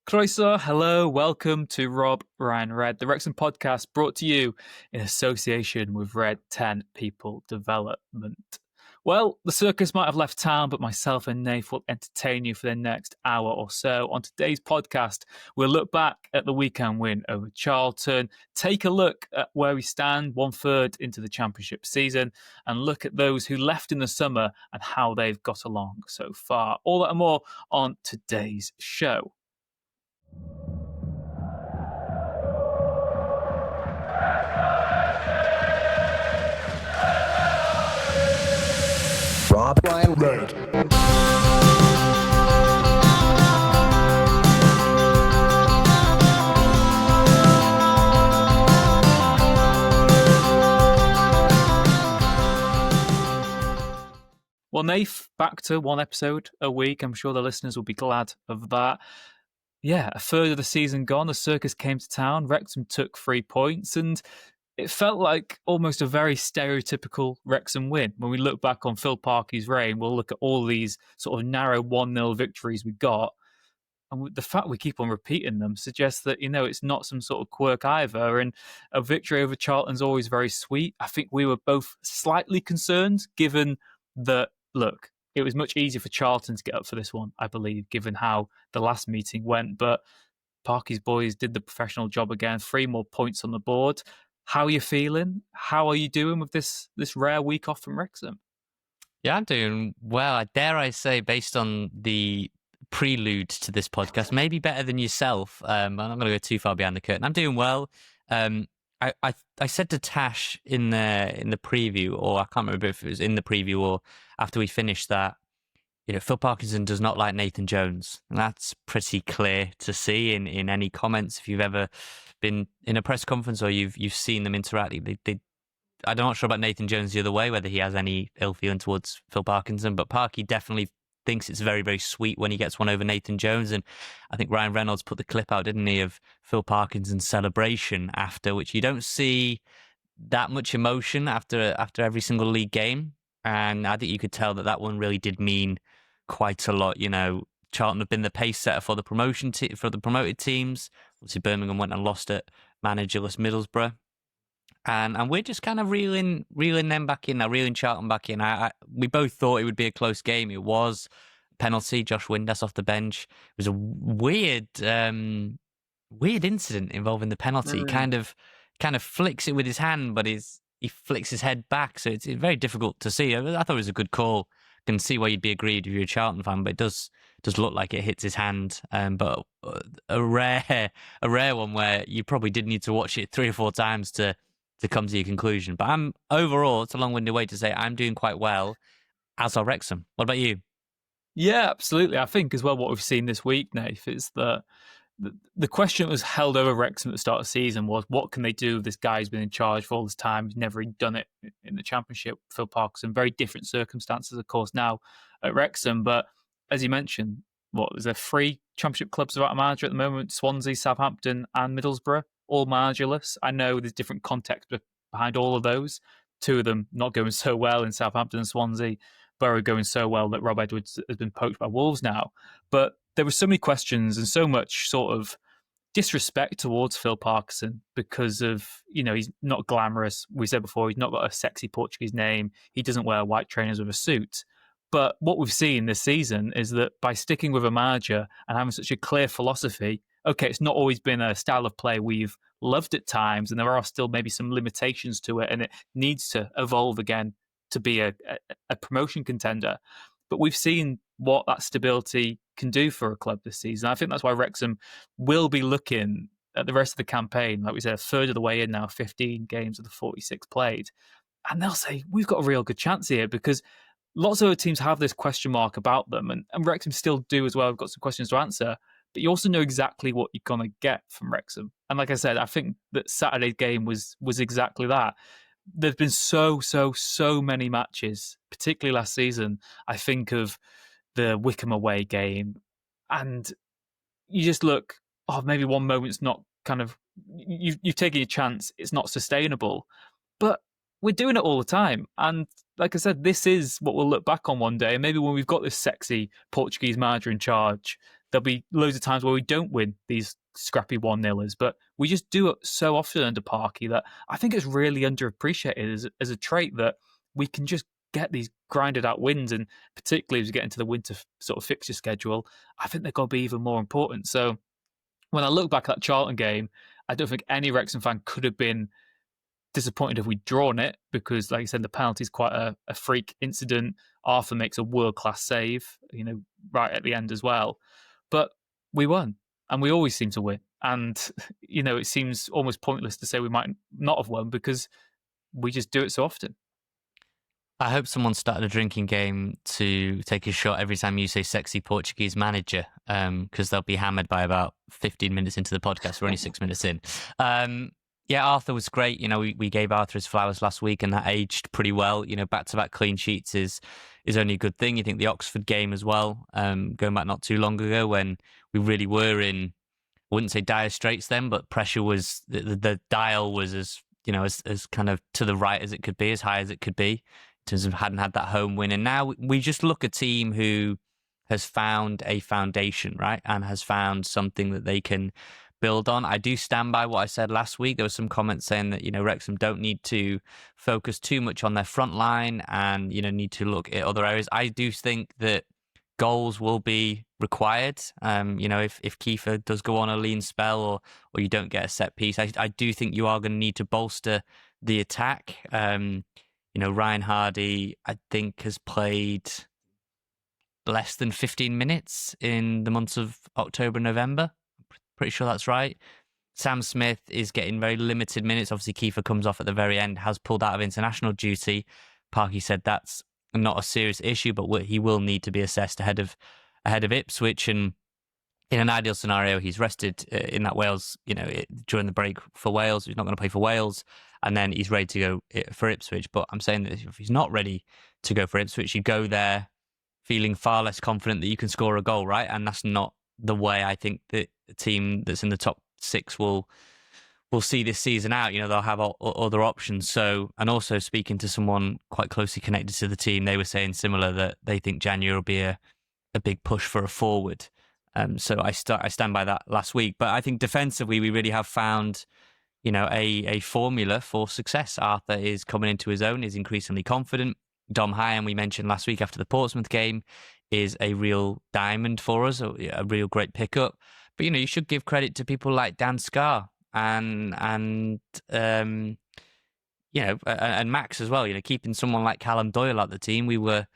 Croeso, hello, welcome to Rob, Ryan, Red, the Wrexham podcast brought to you in association with Red 10 People Development. Well, the circus might have left town, but myself and Nath will entertain you for the next hour or so. On today's podcast, we'll look back at the weekend win over Charlton, take a look at where we stand 1/3 into the championship season, and look at those who left in the summer and how they've got along so far. All that and more on today's show. Rob, Ryan, Red. Well, Nath, back to one episode a week. I'm sure the listeners will be glad of that. Yeah, a third of the season gone. The circus came to town. Wrexham took 3 points, and it felt like almost a very stereotypical Wrexham win. When we look back on Phil Parkin's reign, we'll look at all these sort of narrow 1-0 victories we got. And the fact we keep on repeating them suggests that, it's not some sort of quirk either. And a victory over Charlton's always very sweet. I think we were both slightly concerned, given that, look, it was much easier for Charlton to get up for this one, I believe, given how the last meeting went. But Parky's boys did the professional job again. 3 more points on the board. How are you feeling? How are you doing with this rare week off from Wrexham? Yeah, I'm doing well. Dare I say, based on the prelude to this podcast, maybe better than yourself. I'm not going to go too far behind the curtain. I'm doing well. I said to Tash in the preview, or I can't remember if it was in the preview or after we finished that, Phil Parkinson does not like Nathan Jones. And that's pretty clear to see in any comments. If you've ever been in a press conference or you've seen them interacting, I'm not sure about Nathan Jones the other way, whether he has any ill feeling towards Phil Parkinson, but Parky definitely thinks it's very, very sweet when he gets one over Nathan Jones. And I think Ryan Reynolds put the clip out, didn't he, of Phil Parkinson's celebration after, which you don't see that much emotion after every single league game. And I think you could tell that one really did mean quite a lot. Charlton have been the pace setter for the for the promoted teams. Obviously, Birmingham went and lost at managerless Middlesbrough. And we're just kind of reeling them back in now, reeling Charlton back in. We both thought it would be a close game. It was. Penalty, Josh Windass off the bench. It was a weird incident involving the penalty. Mm. Kind of flicks it with his hand, but he flicks his head back, so it's very difficult to see. I thought it was a good call. Can see why you'd be aggrieved if you're a Charlton fan, but it does look like it hits his hand. But a rare one where you probably did need to watch it 3 or 4 times to come to your conclusion. But I'm overall, it's a long-winded way to say I'm doing quite well, as are Wrexham. What about you? Yeah, absolutely. I think as well what we've seen this week, Nath, is that the question that was held over Wrexham at the start of the season was, what can they do? This guy's been in charge for all this time. He's never done it in the Championship. Phil Parkinson, very different circumstances, of course, now at Wrexham. But as you mentioned, is there 3 Championship clubs without a manager at the moment? Swansea, Southampton and Middlesbrough, all managerless. I know there's different context behind all of those. 2 of them not going so well in Southampton and Swansea. Borough going so well that Rob Edwards has been poached by Wolves now. But there were so many questions and so much sort of disrespect towards Phil Parkinson because of, he's not glamorous. We said before, he's not got a sexy Portuguese name. He doesn't wear white trainers with a suit. But what we've seen this season is that by sticking with a manager and having such a clear philosophy, okay, it's not always been a style of play we've loved at times, and there are still maybe some limitations to it, and it needs to evolve again to be a promotion contender. But we've seen what that stability can do for a club this season. I think that's why Wrexham will be looking at the rest of the campaign. Like we said, a third of the way in now, 15 games of the 46 played. And they'll say, we've got a real good chance here, because lots of other teams have this question mark about them. And Wrexham still do as well. We've got some questions to answer. But you also know exactly what you're going to get from Wrexham. And like I said, I think that Saturday's game was exactly that. There's been so many matches, particularly last season. I think of the Wickham away game, and you just look, maybe one moment's not kind of, you've taken a chance, it's not sustainable. But we're doing it all the time. And like I said, this is what we'll look back on one day. And maybe when we've got this sexy Portuguese manager in charge, there'll be loads of times where we don't win these scrappy 1-0ers, but we just do it so often under Parky that I think it's really underappreciated as a trait that we can just get these grinded out wins, and particularly as we get into the winter sort of fixture schedule, I think they're going to be even more important. So when I look back at that Charlton game, I don't think any Wrexham fan could have been disappointed if we'd drawn it, because, like I said, the penalty is quite a freak incident. Arthur makes a world-class save, right at the end as well. But we won, and we always seem to win. And, it seems almost pointless to say we might not have won because we just do it so often. I hope someone started a drinking game to take a shot every time you say sexy Portuguese manager, because they'll be hammered by about 15 minutes into the podcast. We're only 6 minutes in. Yeah, Arthur was great. We gave Arthur his flowers last week, and that aged pretty well. Back-to-back clean sheets is only a good thing. You think the Oxford game as well, going back not too long ago when we really were in, I wouldn't say dire straits then, but pressure was, the dial was as kind of to the right as it could be, as high as it could be, in terms of hadn't had that home win. And now we just look a team who has found a foundation, right? And has found something that they can build on. I do stand by what I said last week. There were some comments saying that, Wrexham don't need to focus too much on their front line and, need to look at other areas. I do think that goals will be required. If Kiefer does go on a lean spell or you don't get a set piece, I do think you are going to need to bolster the attack. Ryan Hardy, I think, has played less than 15 minutes in the months of October and November. Pretty sure that's right. Sam Smith is getting very limited minutes. Obviously, Kiefer comes off at the very end, has pulled out of international duty. Parky said that's not a serious issue, but he will need to be assessed ahead of Ipswich. And in an ideal scenario, he's rested in that Wales, during the break for Wales. He's not going to play for Wales, and then he's ready to go for Ipswich. But I'm saying that if he's not ready to go for Ipswich, you go there feeling far less confident that you can score a goal, right? And that's not the way I think that the team that's in the top 6 will see this season out. They'll have other options. So, and also speaking to someone quite closely connected to the team, they were saying similar, that they think January will be a big push for a forward. So I stand by that last week. But I think defensively, we really have found, a formula for success. Arthur is coming into his own, is increasingly confident. Dom Hyan, we mentioned last week after the Portsmouth game, is a real diamond for us, a real great pickup. But, you should give credit to people like Dan Scarr and Max as well. Keeping someone like Callum Doyle at the team. We were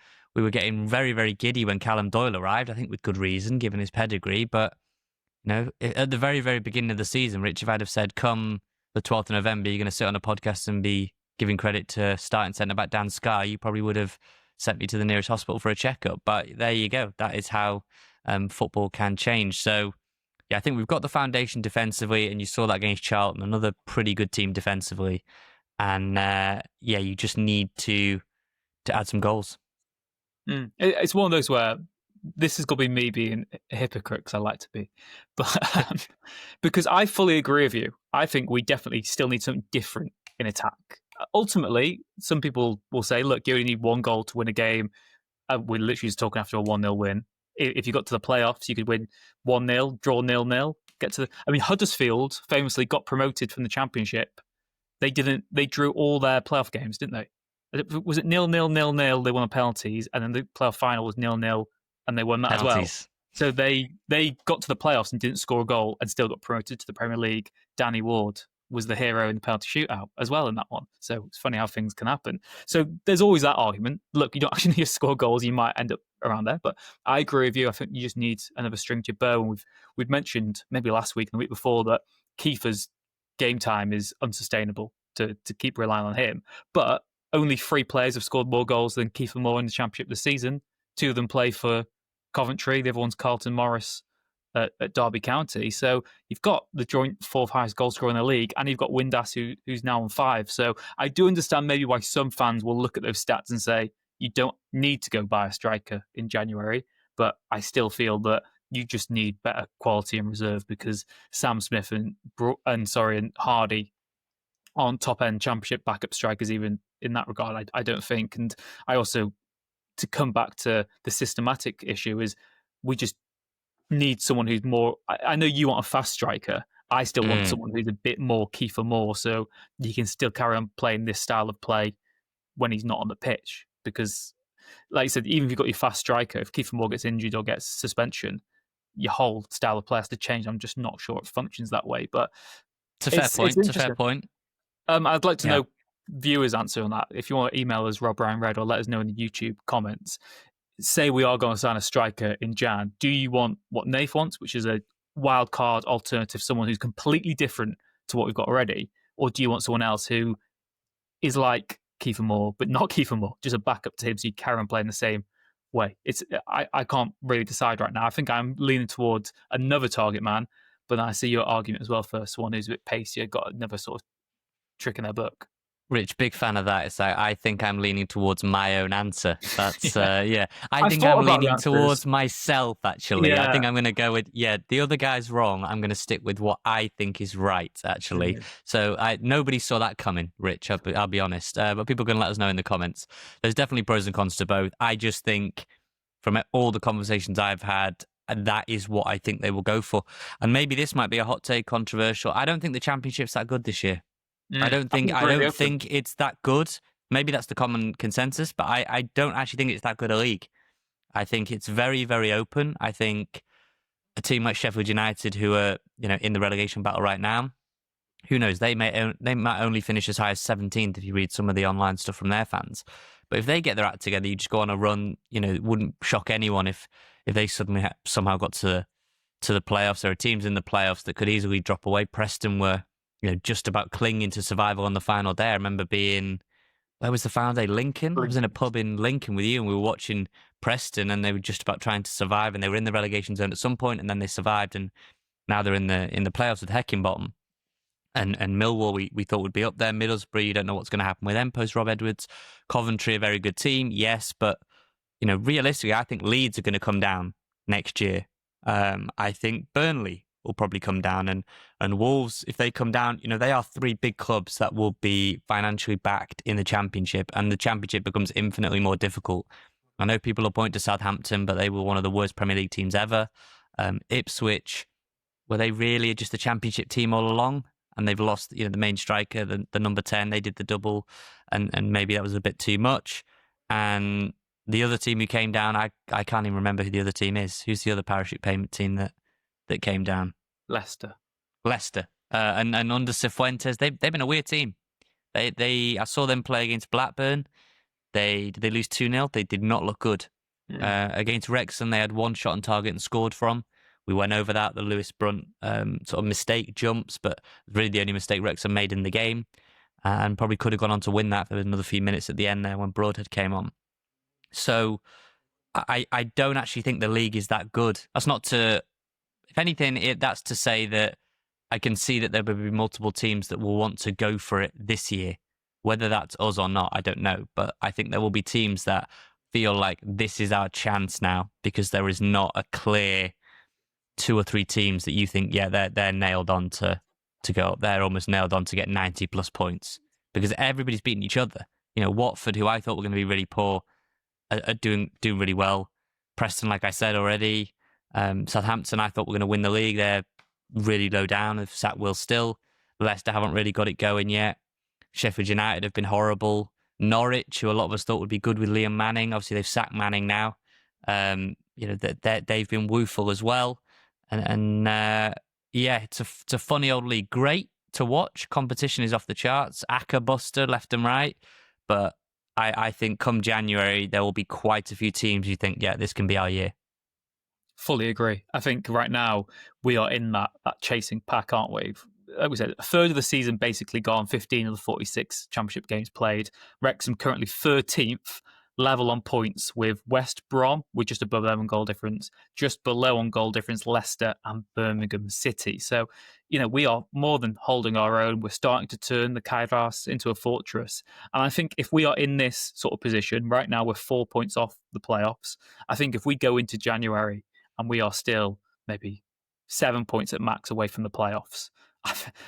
getting very, very giddy when Callum Doyle arrived, I think with good reason, given his pedigree. But, at the very, very beginning of the season, Rich, if I'd have said, come the 12th of November, you're going to sit on a podcast and be giving credit to starting centre-back Dan Scarr, you probably would have sent me to the nearest hospital for a checkup. But there you go. That is how football can change. So, yeah, I think we've got the foundation defensively, and you saw that against Charlton, another pretty good team defensively. And, you just need to add some goals. It's one of those where this is going to be me being a hypocrite, because I like to be. But because I fully agree with you. I think we definitely still need something different in attack. Ultimately, some people will say, look, you only need one goal to win a game. We're literally just talking after a 1-0 win. If you got to the playoffs, you could win 1-0, draw 0-0, get to Huddersfield famously got promoted from the Championship. They drew all their playoff games, didn't they? Was it 0-0, 0-0? They won on penalties, and then the playoff final was 0-0, and they won that penalties as well. So they got to the playoffs and didn't score a goal and still got promoted to the Premier League. Danny Ward was the hero in the penalty shootout as well in that one. So it's funny how things can happen. So there's always that argument. Look, you don't actually need to score goals. You might end up around there. But I agree with you. I think you just need another string to your bow. And we've mentioned maybe last week and the week before that Kiefer's game time is unsustainable to keep relying on him. But only 3 players have scored more goals than Kiefer Moore in the Championship this season. 2 of them play for Coventry. The other one's Carlton Morris at Derby County. So you've got the joint 4th highest goal scorer in the league, and you've got Windass who's now on 5. So I do understand maybe why some fans will look at those stats and say you don't need to go buy a striker in January, but I still feel that you just need better quality in reserve, because Sam Smith and Hardy aren't top-end Championship backup strikers even in that regard, I don't think. And I also, to come back to the systematic issue, is we just need someone who's more. I know you want a fast striker. I still want someone who's a bit more Kiefer Moore, so you can still carry on playing this style of play when he's not on the pitch. Because, like you said, even if you've got your fast striker, if Kiefer Moore gets injured or gets suspension, your whole style of play has to change. I'm just not sure it functions that way. But it's a fair point. It's a fair point. I'd like to know viewers' answer on that. If you want to email us, Rob Ryan Red, or let us know in the YouTube comments. Say we are going to sign a striker in Jan. Do you want what Nath wants, which is a wild card alternative, someone who's completely different to what we've got already? Or do you want someone else who is like Kiefer Moore, but not Kiefer Moore, just a backup to him so you carry on playing the same way? I can't really decide right now. I think I'm leaning towards another target man, but I see your argument as well for someone who's a bit pacier, got another sort of trick in their book. Rich, big fan of that. It's like, I think I'm leaning towards my own answer. That's I think thought I'm about leaning the towards myself, actually. Yeah. I think I'm going to go with, the other guy's wrong. I'm going to stick with what I think is right, actually. So nobody saw that coming, Rich, I'll be honest. But people are going to let us know in the comments. There's definitely pros and cons to both. I just think from all the conversations I've had, that is what I think they will go for. And maybe this might be a hot take, controversial. I don't think the Championship's that good this year. I don't think it's that good. Maybe that's the common consensus, but I don't actually think it's that good a league. I think it's very, very open. I think a team like Sheffield United, who are in the relegation battle right now, who knows? They might only finish as high as 17th if you read some of the online stuff from their fans. But if they get their act together, you just go on a run. It wouldn't shock anyone if they suddenly somehow got to the playoffs. There are teams in the playoffs that could easily drop away. Preston were just about clinging to survival on the final day. I remember where was the final day? Lincoln? I was in a pub in Lincoln with you, and we were watching Preston, and they were just about trying to survive, and they were in the relegation zone at some point, and then they survived, and now they're in the playoffs with Heckingbottom. And Millwall, we thought would be up there. Middlesbrough, you don't know what's going to happen with them post Rob Edwards. Coventry, a very good team, yes, but realistically, I think Leeds are going to come down next year. I think Burnley will probably come down, and Wolves, if they come down, they are three big clubs that will be financially backed in the Championship, and the Championship becomes infinitely more difficult. I know people will point to Southampton, but they were one of the worst Premier League teams ever. Ipswich, were they really just a Championship team all along? And they've lost, the main striker, the number 10. They did the double, and maybe that was a bit too much. And the other team who came down, I can't even remember who the other team is. Who's the other parachute payment team that came down? Leicester. And under Cifuentes, they've been a weird team. I saw them play against Blackburn. Did they lose 2-0? They did not look good. Against Wrexham, they had one shot on target and scored from. We went over that, the Lewis Brunt sort of mistake jumps, but really the only mistake Wrexham made in the game, and probably could have gone on to win that for another few minutes at the end there when Broadhead came on. So I don't actually think the league is that good. That's not to, if anything, that's to say that I can see that there will be multiple teams that will want to go for it this year. Whether that's us or not, I don't know. But I think there will be teams that feel like this is our chance now, because there is not a clear 2 or 3 teams that you think, they're nailed on to go up. They're almost nailed on to get 90 plus points, because everybody's beating each other. Watford, who I thought were going to be really poor, are doing really well. Preston, like I said already. Southampton, I thought were going to win the league. They're really low down. They've sat Will still. Leicester haven't really got it going yet. Sheffield United have been horrible. Norwich, who a lot of us thought would be good with Liam Manning. Obviously, they've sacked Manning now. They've been woeful as well. And it's a funny old league. Great to watch. Competition is off the charts. Acca buster left and right. But I think come January, there will be quite a few teams you think, this can be our year. Fully agree. I think right now we are in that chasing pack, aren't we? Like we said, a third of the season basically gone, 15 of the 46 Championship games played. Wrexham currently 13th, level on points with West Brom. We're just above them on goal difference. Just below on goal difference, Leicester and Birmingham City. So, we are more than holding our own. We're starting to turn the Kairos into a fortress. And I think if we are in this sort of position, right now we're 4 points off the playoffs. I think if we go into January and we are still maybe 7 points at max away from the playoffs,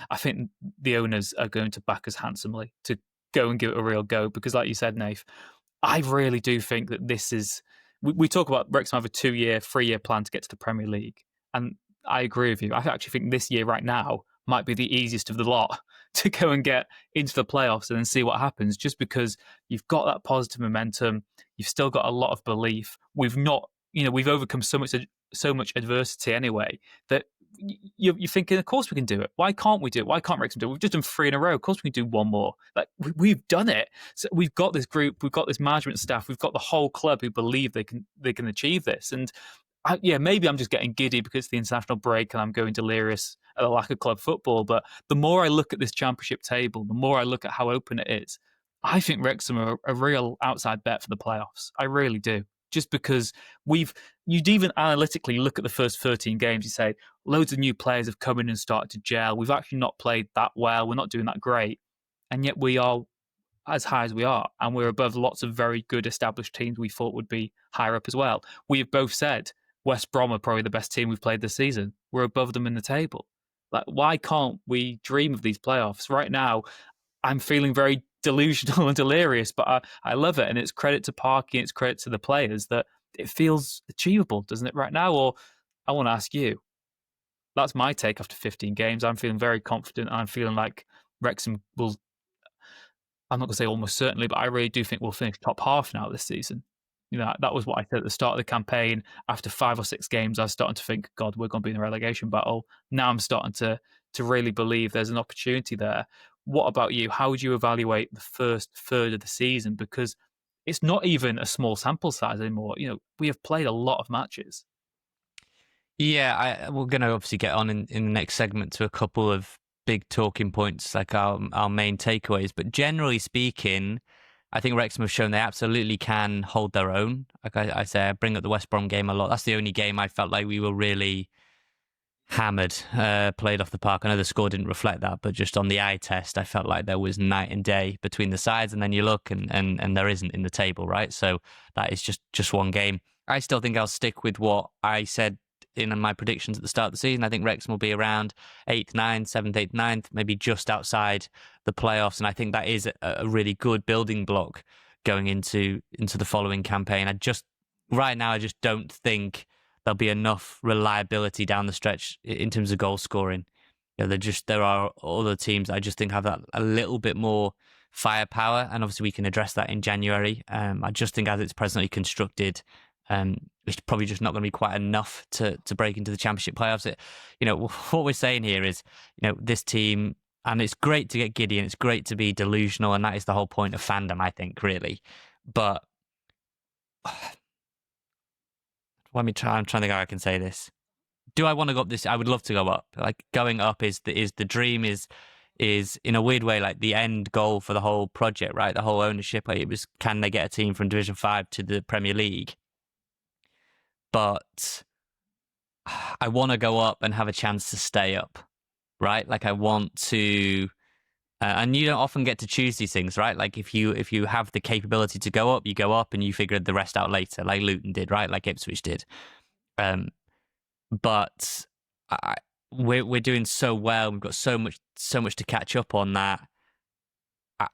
I think the owners are going to back us handsomely to go and give it a real go. Because like you said, Nath, I really do think that this is... We talk about Wrexham have a 2-year, 3-year plan to get to the Premier League. And I agree with you. I actually think this year right now might be the easiest of the lot to go and get into the playoffs and then see what happens, just because you've got that positive momentum. You've still got a lot of belief. We've not, we've overcome so much adversity anyway that you're thinking, of course we can do it. Why can't we do it? Why can't Wrexham do it? We've just done 3 in a row. Of course we can do one more. Like we've done it. So we've got this group, we've got this management staff, we've got the whole club who believe they can achieve this. And maybe I'm just getting giddy because it's the international break and I'm going delirious at the lack of club football. But the more I look at this championship table, the more I look at how open it is, I think Wrexham are a real outside bet for the playoffs. I really do. Just because you'd even analytically look at the first 13 games, you say, loads of new players have come in and started to gel. We've actually not played that well. We're not doing that great. And yet we are as high as we are. And we're above lots of very good established teams we thought would be higher up as well. We have both said West Brom are probably the best team we've played this season. We're above them in the table. Like, why can't we dream of these playoffs? Right now, I'm feeling very delusional and delirious, but I love it. And it's credit to Parky, it's credit to the players that it feels achievable, doesn't it, right now? Or I want to ask you. That's my take after 15 games. I'm feeling very confident. I'm feeling like Wrexham will, I'm not going to say almost certainly, but I really do think we'll finish top half now this season. That was what I said at the start of the campaign. After 5 or 6 games, I was starting to think, God, we're going to be in a relegation battle. Now I'm starting to really believe there's an opportunity there. What about you? How would you evaluate the first third of the season? Because it's not even a small sample size anymore. We have played a lot of matches. Yeah, we're going to obviously get on in the next segment to a couple of big talking points, like our main takeaways. But generally speaking, I think Wrexham have shown they absolutely can hold their own. Like I say, I bring up the West Brom game a lot. That's the only game I felt like we were really hammered, played off the park. I know the score didn't reflect that, but just on the eye test, I felt like there was night and day between the sides. And then you look and there isn't in the table, right? So that is just one game. I still think I'll stick with what I said in my predictions at the start of the season. I think Wrexham will be around 8th, 9th, 7th, 8th, 9th, maybe just outside the playoffs. And I think that is a really good building block going into the following campaign. Right now, I just don't think there'll be enough reliability down the stretch in terms of goal scoring. There are other teams I just think have that a little bit more firepower. And obviously we can address that in January. I just think as it's presently constructed, it's probably just not going to be quite enough to break into the championship playoffs. What we're saying here is, this team, and it's great to get giddy and it's great to be delusional, and that is the whole point of fandom, I think, really. But let me try. I'm trying to think how I can say this. Do I want to go up this? I would love to go up. Like, going up is the dream, is in a weird way like the end goal for the whole project, right? The whole ownership. Like, it was, can they get a team from Division 5 to the Premier League? But I want to go up and have a chance to stay up, right? Like, I want to, and you don't often get to choose these things, right? Like, if you have the capability to go up, you go up and you figure the rest out later, like Luton did, right? Like Ipswich did. But we're doing so well. We've got so much to catch up on that.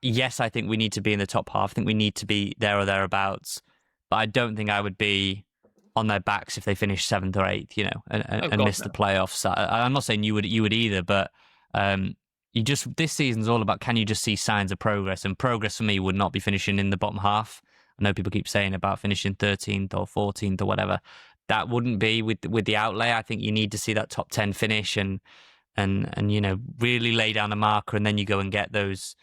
Yes, I think we need to be in the top half. I think we need to be there or thereabouts. But I don't think I would be on their backs if they finish 7th or 8th, and miss the playoffs. I'm not saying you would either, but this season's all about, can you just see signs of progress? And progress for me would not be finishing in the bottom half. I know people keep saying about finishing 13th or 14th or whatever. That wouldn't be with the outlay. I think you need to see that top 10 finish and really lay down a marker, and then you go and get those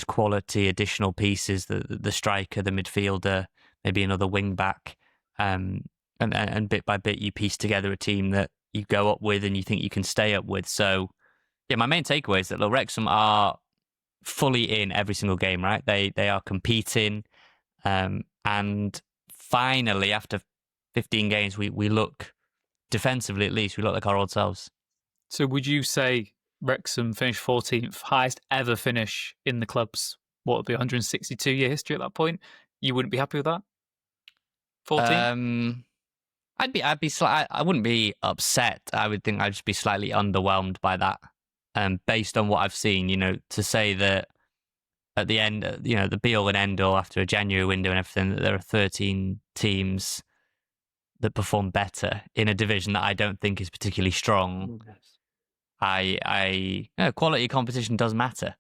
quality additional pieces, the striker, the midfielder, maybe another wing back. And bit by bit, you piece together a team that you go up with and you think you can stay up with. So, yeah, my main takeaway is that Wrexham are fully in every single game, right? They are competing. And finally, after 15 games, we look, defensively at least, we look like our old selves. So would you say Wrexham finished 14th, highest ever finish in the club's, what would be 162-year history at that point? You wouldn't be happy with that? 14th? I wouldn't be upset. I would think I'd just be slightly underwhelmed by that. Based on what I've seen, to say that at the end, the be all and end all after a January window and everything, that there are 13 teams that perform better in a division that I don't think is particularly strong, quality competition does matter.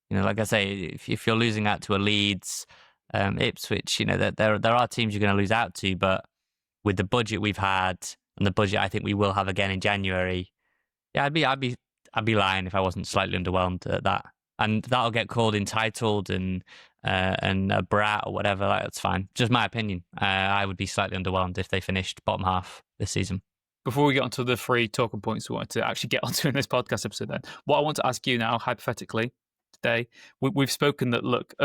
Like I say, if you're losing out to a Leeds, Ipswich, there are teams you're going to lose out to, but with the budget we've had and the budget I think we will have again in January, yeah, I'd be lying if I wasn't slightly underwhelmed at that. And that'll get called entitled and a brat or whatever. That's fine. Just my opinion. I would be slightly underwhelmed if they finished bottom half this season. Before we get onto the 3 talking points we wanted to actually get onto in this podcast episode, then what I want to ask you now, hypothetically, today, we've spoken that, look,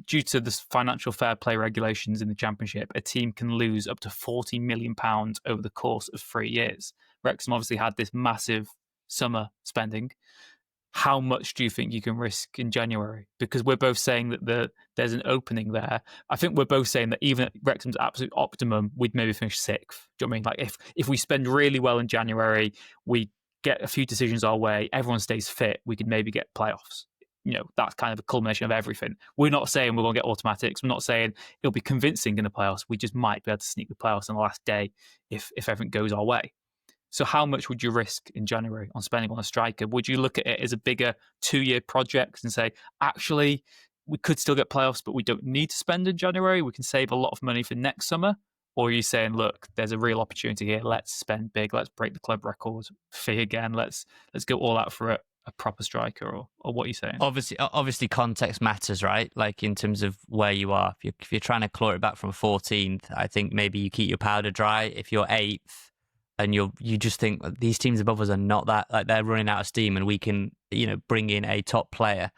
due to the financial fair play regulations in the Championship, a team can lose up to £40 million over the course of 3 years. Wrexham obviously had this massive summer spending. How much do you think you can risk in January? Because we're both saying that there's an opening there. I think we're both saying that even at Wrexham's absolute optimum, we'd maybe finish 6th. Do you know what I mean? Like if we spend really well in January, we get a few decisions our way, everyone stays fit, we could maybe get playoffs. That's kind of a culmination of everything. We're not saying we're going to get automatics. We're not saying it'll be convincing in the playoffs. We just might be able to sneak the playoffs on the last day if everything goes our way. So how much would you risk in January on spending on a striker? Would you look at it as a bigger 2-year project and say, actually, we could still get playoffs, but we don't need to spend in January. We can save a lot of money for next summer? Or are you saying, look, there's a real opportunity here. Let's spend big. Let's break the club record fee again. Let's go all out for a proper striker, or what are you saying? Obviously, context matters, right? Like in terms of where you are. If you're trying to claw it back from 14th, I think maybe you keep your powder dry. If you're 8th, and you just think these teams above us are not that, like they're running out of steam and we can, bring in a top player.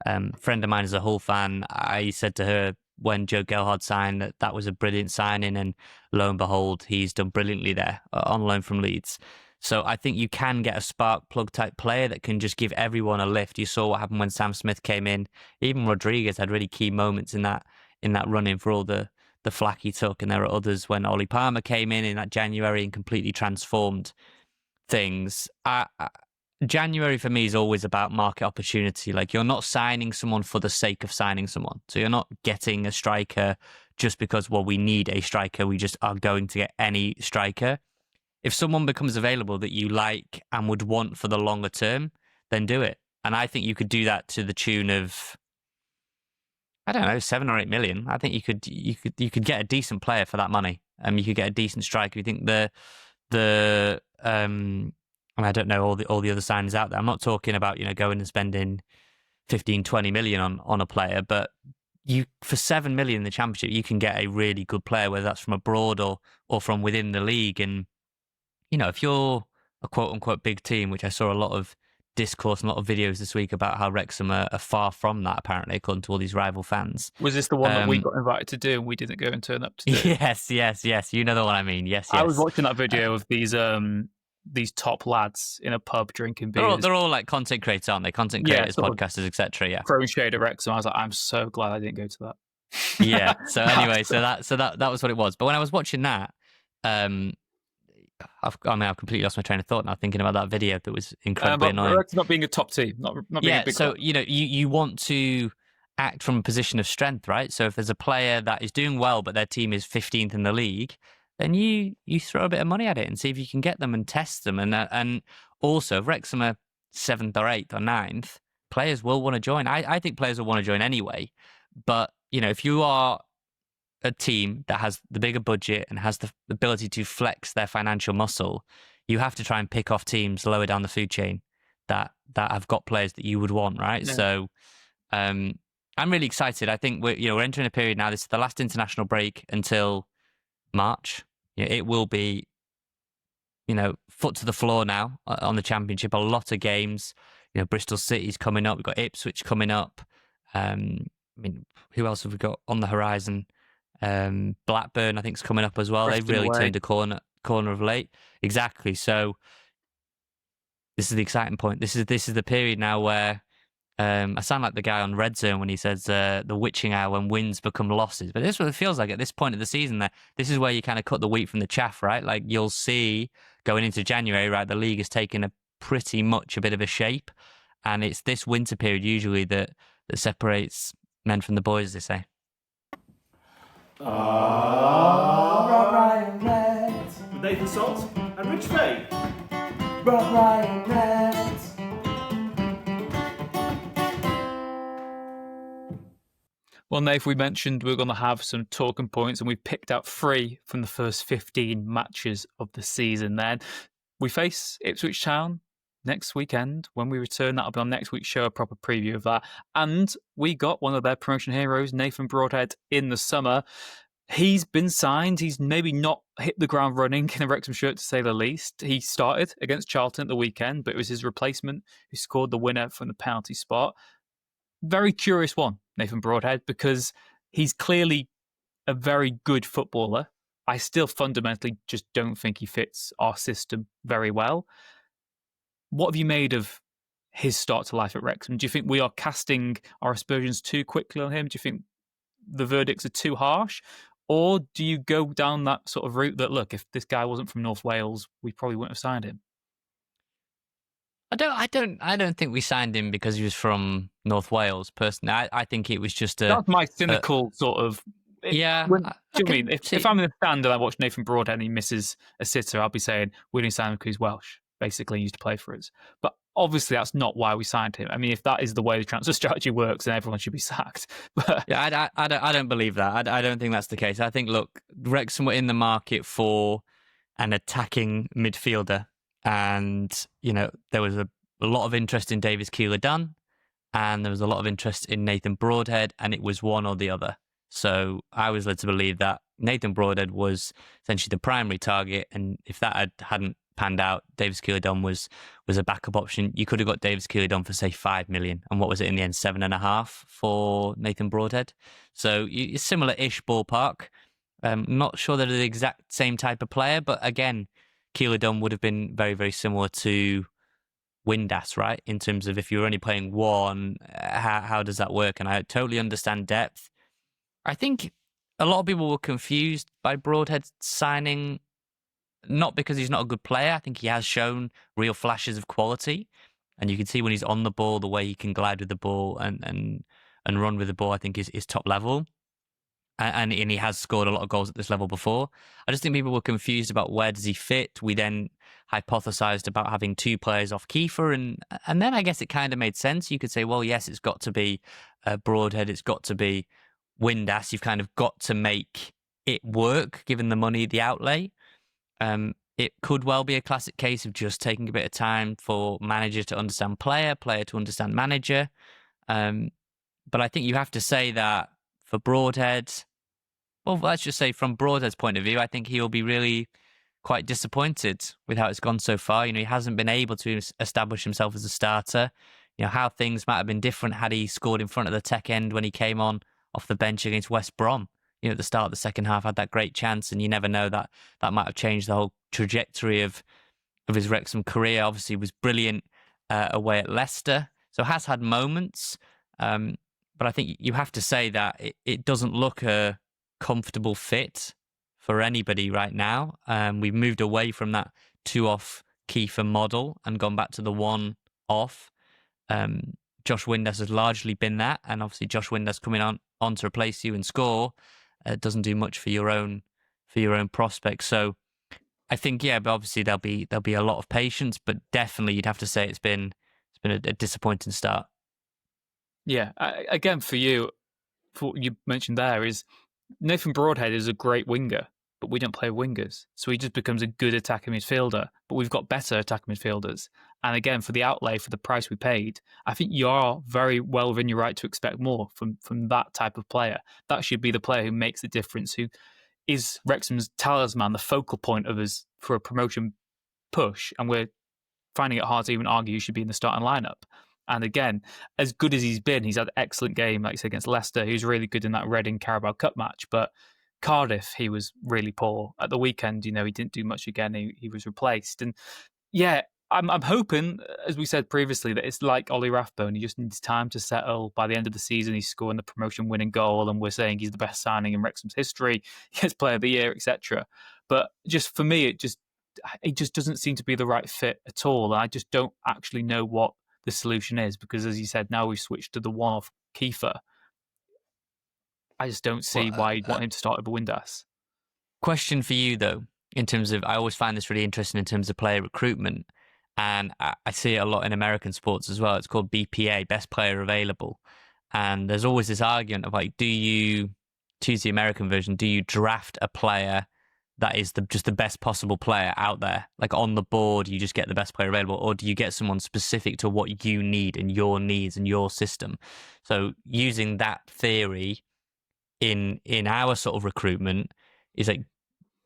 Friend of mine is a Hull fan. I said to her when Joe Gelhardt signed that was a brilliant signing, and lo and behold, he's done brilliantly there on loan from Leeds. So I think you can get a spark plug type player that can just give everyone a lift. You saw what happened when Sam Smith came in. Even Rodriguez had really key moments in that run-in for all the flack he took, and there are others when Ollie Palmer came in that January and completely transformed things. January for me is always about market opportunity. Like, you're not signing someone for the sake of signing someone. So you're not getting a striker just because, well, we need a striker. We just are going to get any striker. If someone becomes available that you like and would want for the longer term, then do it. And I think you could do that to the tune of, I don't know, 7 or 8 million. I think you could get a decent player for that money. You could get a decent striker. You think I don't know all the other signings out there. I'm not talking about going and spending 15, 20 million on a player, but for 7 million in the Championship, you can get a really good player, whether that's from abroad or from within the league. And if you're a quote unquote big team, which I saw a lot of discourse and a lot of videos this week about how Wrexham are far from that, apparently, according to all these rival fans. Was this the one that we got invited to do and we didn't go and turn up to do? Yes. You know the one I mean. Yes. I was watching that video of these top lads in a pub drinking beers. They're all like content creators, aren't they? Content creators, podcasters, etc. Yeah. Throwing shade at Wrexham. I was like, I'm so glad I didn't go to that. Yeah. So anyway, so that was what it was. But when I was watching that, I've completely lost my train of thought now thinking about that video that was incredibly annoying. Not being a top team, not being a big so club. You want to act from a position of strength, right? So if there's a player that is doing well but their team is 15th in the league, then you throw a bit of money at it and see if you can get them and test them. And also, if Wrexham are 7th or 8th or 9th, players will want to join. I think players will want to join anyway. But if you are a team that has the bigger budget and has the ability to flex their financial muscle, you have to try and pick off teams lower down the food chain that have got players that you would want, right? Yeah. So I'm really excited. I think we're entering a period now. This is the last international break until March. It will be, foot to the floor now on the Championship. A lot of games. Bristol City's coming up. We've got Ipswich coming up. Who else have we got on the horizon? Blackburn, I think, is coming up as well. They've really turned a corner of late. Exactly. So this is the exciting point. This is the period now where I sound like the guy on Red Zone when he says the witching hour when wins become losses. But this is what it feels like at this point of the season. That this is where you kind of cut the wheat from the chaff, right? Like you'll see going into January, right? The league has taken pretty much a bit of a shape, and it's this winter period usually that separates men from the boys, they say. Brian Blett. Nathan Salt and Rich Fay. Rob Ryan Matt. Well, Nate, we mentioned we're going to have some talking points, and we picked out 3 from the first 15 matches of the season. Then we face Ipswich Town next weekend. When we return, that'll be on next week's show, a proper preview of that. And we got one of their promotion heroes, Nathan Broadhead, in the summer. He's been signed. He's maybe not hit the ground running in a Wrexham shirt, to say the least. He started against Charlton at the weekend, but it was his replacement who scored the winner from the penalty spot. Very curious one, Nathan Broadhead, because he's clearly a very good footballer. I still fundamentally just don't think he fits our system very well. What have you made of his start to life at Wrexham? Do you think we are casting our aspersions too quickly on him? Do you think the verdicts are too harsh? Or do you go down that sort of route that, look, if this guy wasn't from North Wales, we probably wouldn't have signed him? I don't think we signed him because he was from North Wales. Personally, I think it was just that's my cynical sort of. Yeah. Do you know what I mean? If I'm in the stand and I watch Nathan Broadhead and he misses a sitter, I'll be saying we didn't sign him because he's Welsh. Basically, he used to play for us. But obviously, that's not why we signed him. I mean, if that is the way the transfer strategy works, then everyone should be sacked. But yeah, I don't believe that. I don't think that's the case. I think, look, Wrexham were in the market for an attacking midfielder, and there was a lot of interest in Davis Keeler-Dunn, and there was a lot of interest in Nathan Broadhead, and it was one or the other. So I was led to believe that Nathan Broadhead was essentially the primary target, and if that hadn't panned out, Davis Keeler-Dunn was a backup option. You could have got Davis Keeler-Dunn for, say, 5 million, and what was it in the end, 7.5 for Nathan Broadhead. So similar-ish ballpark. Not sure they're the exact same type of player, but again, Keeler-Dunn would have been very, very similar to Windass, right? In terms of if you're only playing one, how does that work? And I totally understand depth. I think a lot of people were confused by Broadhead signing, not because he's not a good player. I think he has shown real flashes of quality, and you can see when he's on the ball, the way he can glide with the ball and run with the ball, I think is top level. And he has scored a lot of goals at this level before. I just think people were confused about where does he fit. We then hypothesized about having 2 players off Kiefer, and then I guess it kind of made sense. You could say, well, yes, it's got to be Broadhead, it's got to be Windass. You've kind of got to make it work, given the money, the outlay. It could well be a classic case of just taking a bit of time for manager to understand player to understand manager. But I think you have to say that for Broadhead, well, let's just say from Broadhead's point of view, I think he'll be really quite disappointed with how it's gone so far. He hasn't been able to establish himself as a starter. How things might have been different had he scored in front of the tech end when he came on off the bench against West Brom. At the start of the second half, had that great chance, and you never know, that might have changed the whole trajectory of his Wrexham career. Obviously, was brilliant away at Leicester, so has had moments. But I think you have to say that it doesn't look a comfortable fit for anybody right now. We've moved away from that 2 off Kiefer model and gone back to the 1 off. Josh Windass has largely been that, and obviously Josh Windass coming on to replace you and score doesn't do much for your own prospects. So I think, yeah, but obviously there'll be a lot of patience, but definitely you'd have to say it's been a disappointing start. Yeah, again, for you, for what you mentioned there is Nathan Broadhead is a great winger, but we don't play wingers. So he just becomes a good attacking midfielder, but we've got better attacking midfielders. And again, for the outlay, for the price we paid, I think you are very well within your right to expect more from that type of player. That should be the player who makes the difference, who is Wrexham's talisman, the focal point of us for a promotion push. And we're finding it hard to even argue he should be in the starting lineup. And again, as good as he's been, he's had an excellent game, like I said, against Leicester. He was really good in that Reading Carabao Cup match. But Cardiff, he was really poor. At the weekend, he didn't do much again. He was replaced. And yeah, I'm hoping, as we said previously, that it's like Ollie Rathbone. He just needs time to settle. By the end of the season, he's scoring the promotion-winning goal, and we're saying he's the best signing in Wrexham's history. He gets Player of the Year, etc. But just for me, it just doesn't seem to be the right fit at all. And I just don't actually know what the solution is, because, as you said, now we've switched to the one-off Kiefer. I just don't see why you'd want him to start over Windass. Question for you, though. in terms of, I always find this really interesting in terms of player recruitment. And I see it a lot in American sports as well. It's called BPA, best player available. And there's always this argument of like, do you, choose the American version, do you draft a player that is just the best possible player out there? Like on the board, you just get the best player available, or do you get someone specific to what you need and your needs and your system? So using that theory in our sort of recruitment is like,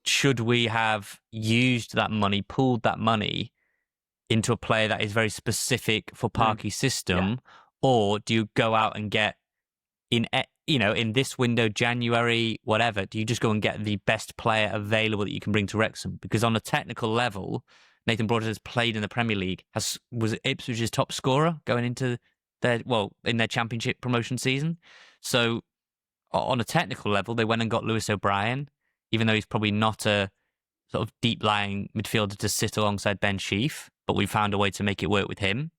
should we have used that money, pooled that money into a player that is very specific for Parky's system, or do you go out and get in this window, January, whatever, do you just go and get the best player available that you can bring to Wrexham? Because on a technical level, Nathan Broadhead has played in the Premier League, was Ipswich's top scorer going into in their championship promotion season. So on a technical level, they went and got Lewis O'Brien, even though he's probably not a sort of deep-lying midfielder to sit alongside Ben Sheaf, but we found a way to make it work with him.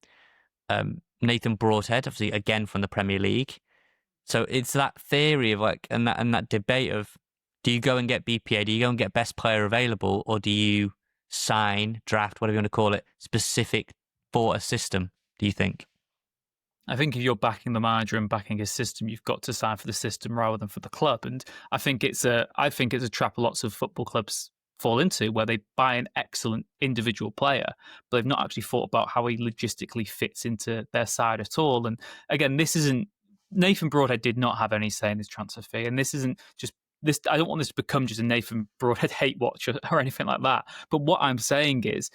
Nathan Broadhead, obviously, again from the Premier League. So it's that theory of like, and that debate of, do you go and get BPA, do you go and get best player available, or do you sign, draft, whatever you want to call it, specific for a system, do you think? I think if you're backing the manager and backing his system, you've got to sign for the system rather than for the club. And I think it's a trap lots of football clubs fall into, where they buy an excellent individual player, but they've not actually thought about how he logistically fits into their side at all. And again, Nathan Broadhead did not have any say in this transfer fee, and this isn't just this. I don't want this to become just a Nathan Broadhead hate watch or anything like that. But what I'm saying is,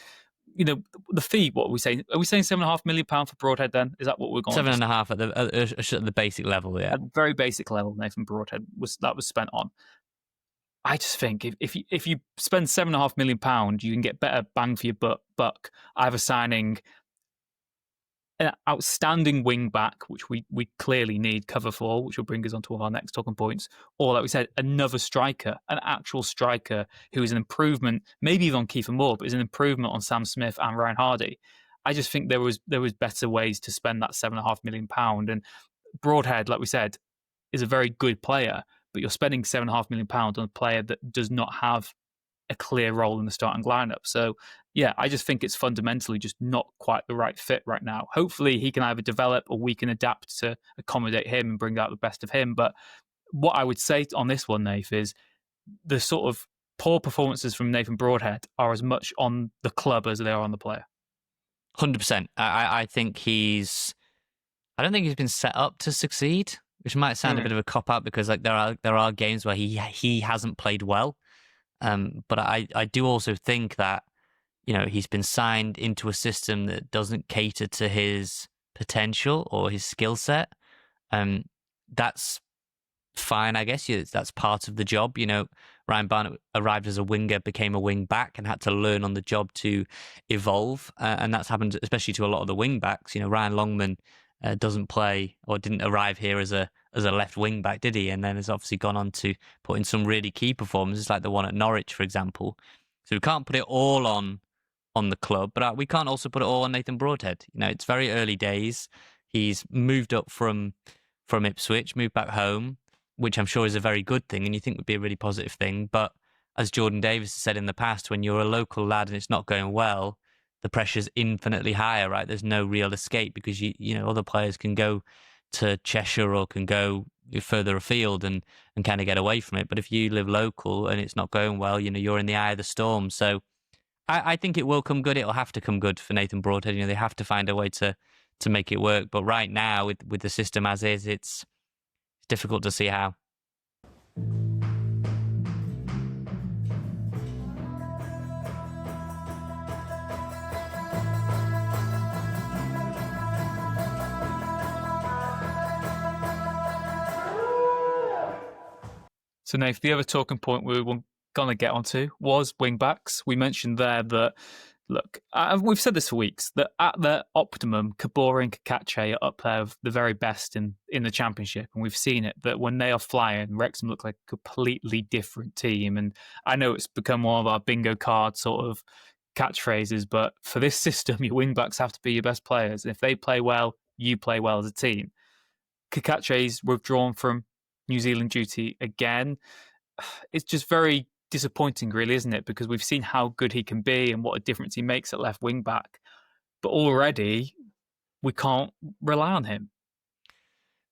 the fee. What are we saying? Are we saying £7.5 million for Broadhead? Then is that what we're going? 7.5 at the basic level, yeah, at the very basic level. Nathan Broadhead was spent on. I just think if you spend £7.5 million, you can get better bang for your buck, either signing an outstanding wing back, which we clearly need cover for, which will bring us on to our next talking points, or like we said, another striker, an actual striker who is an improvement, maybe even on Kiefer Moore, but is an improvement on Sam Smith and Ryan Hardy. I just think there was better ways to spend that £7.5 million. And Broadhead, like we said, is a very good player, but you're spending £7.5 million on a player that does not have a clear role in the starting lineup. So yeah, I just think it's fundamentally just not quite the right fit right now. Hopefully he can either develop or we can adapt to accommodate him and bring out the best of him. But what I would say on this one, Nath, is the sort of poor performances from Nathan Broadhead are as much on the club as they are on the player. 100%. I think I don't think he's been set up to succeed, which might sound a bit of a cop out, because like there are games where he hasn't played well. But I do also think that, he's been signed into a system that doesn't cater to his potential or his skill set. That's fine, I guess. That's part of the job. Ryan Barnett arrived as a winger, became a wing back, and had to learn on the job to evolve. And that's happened especially to a lot of the wing backs. Ryan Longman doesn't play or didn't arrive here as a left wing back, did he? And then has obviously gone on to put in some really key performances, like the one at Norwich, for example. So we can't put it all on the club, but we can't also put it all on Nathan Broadhead. It's very early days. He's moved up from Ipswich, moved back home, which I'm sure is a very good thing, and you think would be a really positive thing. But as Jordan Davis has said in the past, when you're a local lad and it's not going well, the pressure's infinitely higher, right? There's no real escape, because other players can go to Cheshire or can go further afield and kind of get away from it. But if you live local and it's not going well, you're in the eye of the storm. So I think it will come good. It'll have to come good for Nathan Broadhead. They have to find a way to make it work. But right now, with the system as is, it's difficult to see how. So, Nath, the other talking point we were going to get onto was wing-backs. We mentioned there that, look, we've said this for weeks, that at their optimum, Kabore and Cacace are up there with the very best in the Championship. And we've seen it, that when they are flying, Wrexham look like a completely different team. And I know it's become one of our bingo card sort of catchphrases, but for this system, your wing-backs have to be your best players. And if they play well, you play well as a team. Cacace's withdrawn from New Zealand duty again. It's just very disappointing, really, isn't it? Because we've seen how good he can be and what a difference he makes at left wing back, but already we can't rely on him.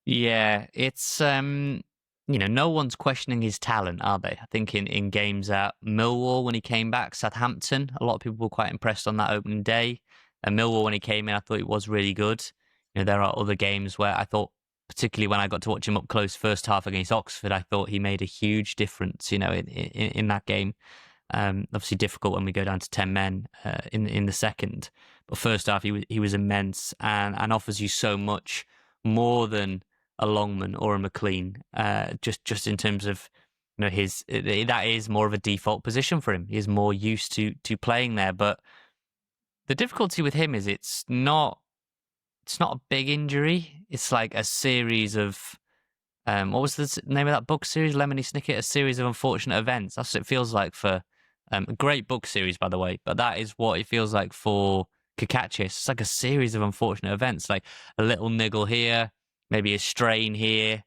Yeah, it's no one's questioning his talent, are they? I think in games at Millwall when he came back, Southampton, a lot of people were quite impressed on that opening day. And Millwall when he came in, I thought it was really good. There are other games where I thought, particularly when I got to watch him up close first half against Oxford, I thought he made a huge difference, in that game. Obviously difficult when we go down to 10 men in the second. But first half, he was immense and offers you so much more than a Longman or a McLean. Just in terms of that is more of a default position for him. He's more used to playing there. But the difficulty with him is it's not a big injury. It's like a series of what was the name of that book series? Lemony Snicket, a series of unfortunate events. That's what it feels like for a great book series, by the way. But that is what it feels like for Cacace. It's like a series of unfortunate events, like a little niggle here, maybe a strain here,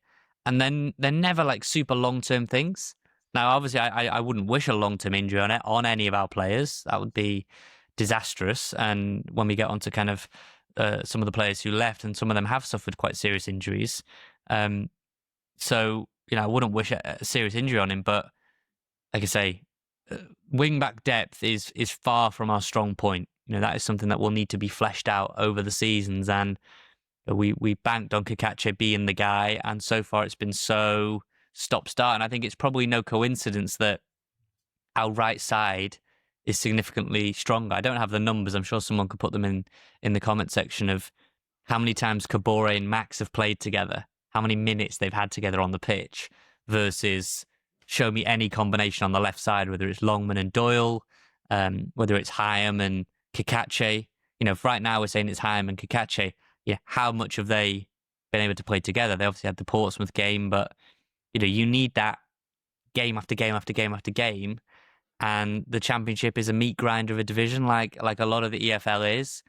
and then they're never like super long-term things. Now, obviously, I wouldn't wish a long-term injury on any of our players. That would be disastrous. And when we get onto kind of some of the players who left, and some of them have suffered quite serious injuries. So, I wouldn't wish a serious injury on him, but like I say, wing-back depth is far from our strong point. That is something that will need to be fleshed out over the seasons, and we banked on Cacace being the guy, and so far it's been so stop-start, and I think it's probably no coincidence that our right side is significantly stronger. I don't have the numbers. I'm sure someone could put them in the comment section of how many times Kabore and Max have played together, how many minutes they've had together on the pitch, versus show me any combination on the left side, whether it's Longman and Doyle, whether it's Hyam and Cacace. Right now we're saying it's Hyam and Cacace. Yeah, how much have they been able to play together? They obviously had the Portsmouth game, but you need that game after game after game after game. And the Championship is a meat grinder of a division, like a lot of the EFL is,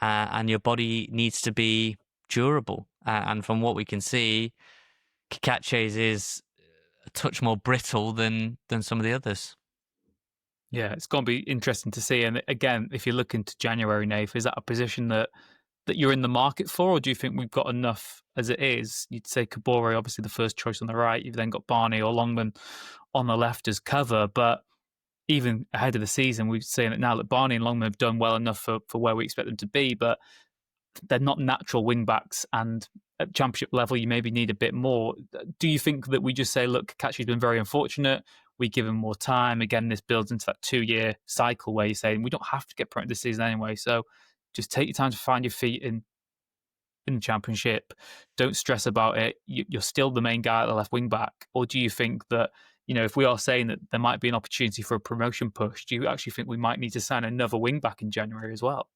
and your body needs to be durable. And from what we can see, Cacace's is a touch more brittle than some of the others. Yeah, it's going to be interesting to see. And again, if you look into January, Nath, is that a position that you're in the market for, or do you think we've got enough as it is? You'd say Kabore, obviously the first choice on the right. You've then got Barney or Longman on the left as cover, but even ahead of the season, we're saying that now that Barney and Longman have done well enough for where we expect them to be, but they're not natural wing backs, and at Championship level, you maybe need a bit more. Do you think that we just say, look, Cacace's been very unfortunate, we give him more time? Again, this builds into that 2-year cycle where you're saying we don't have to get promoted this season anyway, so just take your time to find your feet in the Championship. Don't stress about it. You're still the main guy at the left wing back. Or do you think that, if we are saying that there might be an opportunity for a promotion push, do you actually think we might need to sign another wing back in January as well?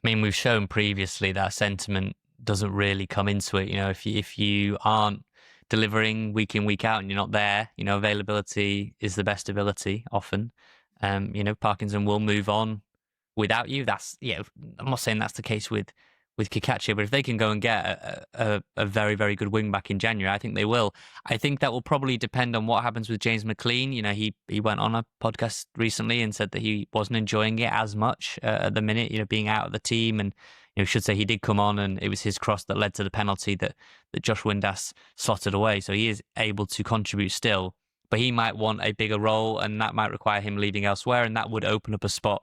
I mean, we've shown previously that sentiment doesn't really come into it. If you aren't delivering week in, week out, and you're not there, availability is the best ability often. Parkinson will move on without you. I'm not saying that's the case with Cacace, but if they can go and get a very, very good wing back in January, I think they will. I think that will probably depend on what happens with James McLean. He went on a podcast recently and said that he wasn't enjoying it as much at the minute, being out of the team. And should say he did come on, and it was his cross that led to the penalty that Josh Windass slotted away. So he is able to contribute still, but he might want a bigger role, and that might require him leaving elsewhere, and that would open up a spot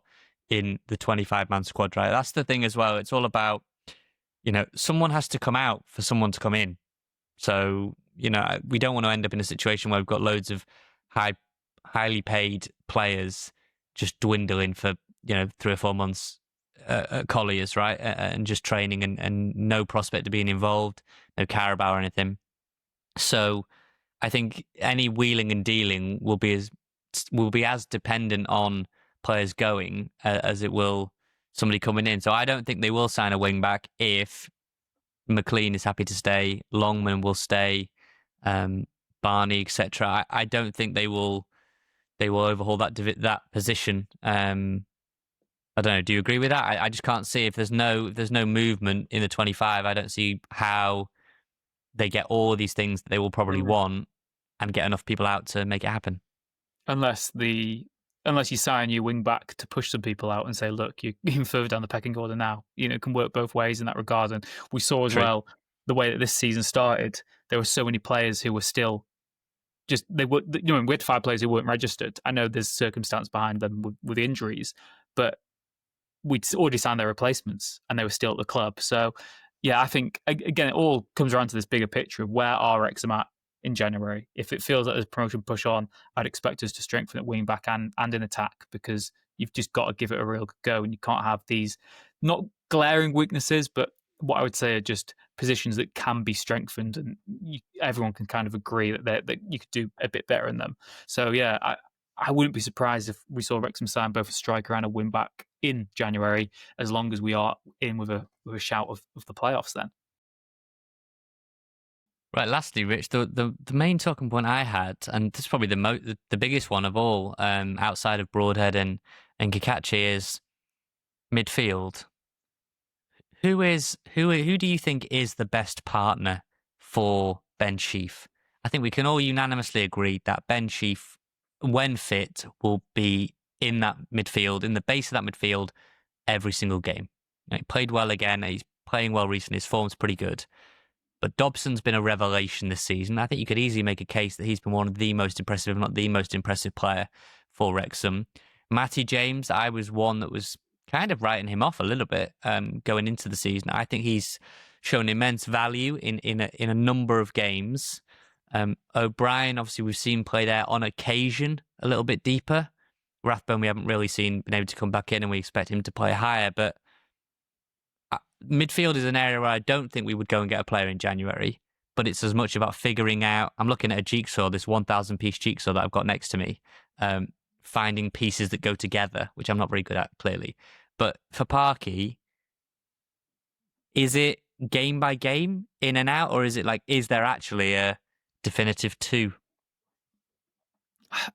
in the 25-man squad, right? That's the thing as well. It's all about, someone has to come out for someone to come in. So, we don't want to end up in a situation where we've got loads of highly paid players just dwindling for, 3 or 4 months at Colliers, right? And just training and no prospect of being involved, no Carabao or anything. So I think any wheeling and dealing will be as dependent on players going as it will somebody coming in. So I don't think they will sign a wing back if McLean is happy to stay, Longman will stay, Barney, etc. I don't think they will overhaul that position. I don't know. Do you agree with that? I just can't see if there's no movement in the 25. I don't see how they get all these things that they will probably want and get enough people out to make it happen. unless you sign your wing back to push some people out and say, look, you're even further down the pecking order now. It can work both ways in that regard. And we saw as well the way that this season started. There were so many players who were still we had 5 players who weren't registered. I know there's circumstance behind them with injuries, but we'd already signed their replacements and they were still at the club. So, yeah, I think, again, it all comes around to this bigger picture of where are Wrexham at in January. If it feels like there's promotion push on, I'd expect us to strengthen at wing back and in attack, because you've just got to give it a real go, and you can't have these not glaring weaknesses, but what I would say are just positions that can be strengthened, and everyone can kind of agree that you could do a bit better in them. So, yeah, I wouldn't be surprised if we saw Wrexham sign both a striker and a wing back in January, as long as we are in with a shout of the playoffs then. Right, lastly, Rich, the main talking point I had, and this is probably the biggest one of all, outside of Broadhead and Cacace, is midfield. Who do you think is the best partner for Ben Sheaf? I think we can all unanimously agree that Ben Sheaf, when fit, will be in that midfield, in the base of that midfield, every single game. He played well again. He's playing well recently. His form's pretty good. But Dobson's been a revelation this season. I think you could easily make a case that he's been one of the most impressive, if not the most impressive player for Wrexham. Matty James, I was one that was kind of writing him off a little bit going into the season. I think he's shown immense value in a number of games. O'Brien, obviously, we've seen play there on occasion a little bit deeper. Rathbone, we haven't really been able to come back in, and we expect him to play higher. But midfield is an area where I don't think we would go and get a player in January, but it's as much about figuring out. I'm looking at a jigsaw, this 1,000-piece jigsaw that I've got next to me, finding pieces that go together, which I'm not very good at, clearly. But for Parky, is it game by game, in and out, or is it is there actually a definitive 2?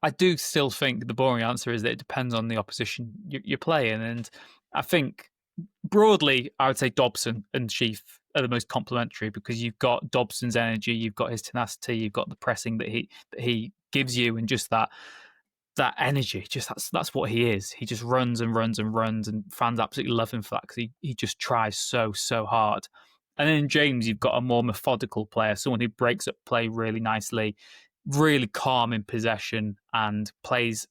I do still think the boring answer is that it depends on the opposition you're playing. And I think broadly, I would say Dobson and Sheaf are the most complementary, because you've got Dobson's energy, you've got his tenacity, you've got the pressing that he gives you, and just that energy. Just that's what he is. He just runs and runs and runs, and fans absolutely love him for that, because he just tries so hard. And then in James, you've got a more methodical player, someone who breaks up play really nicely, really calm in possession, and plays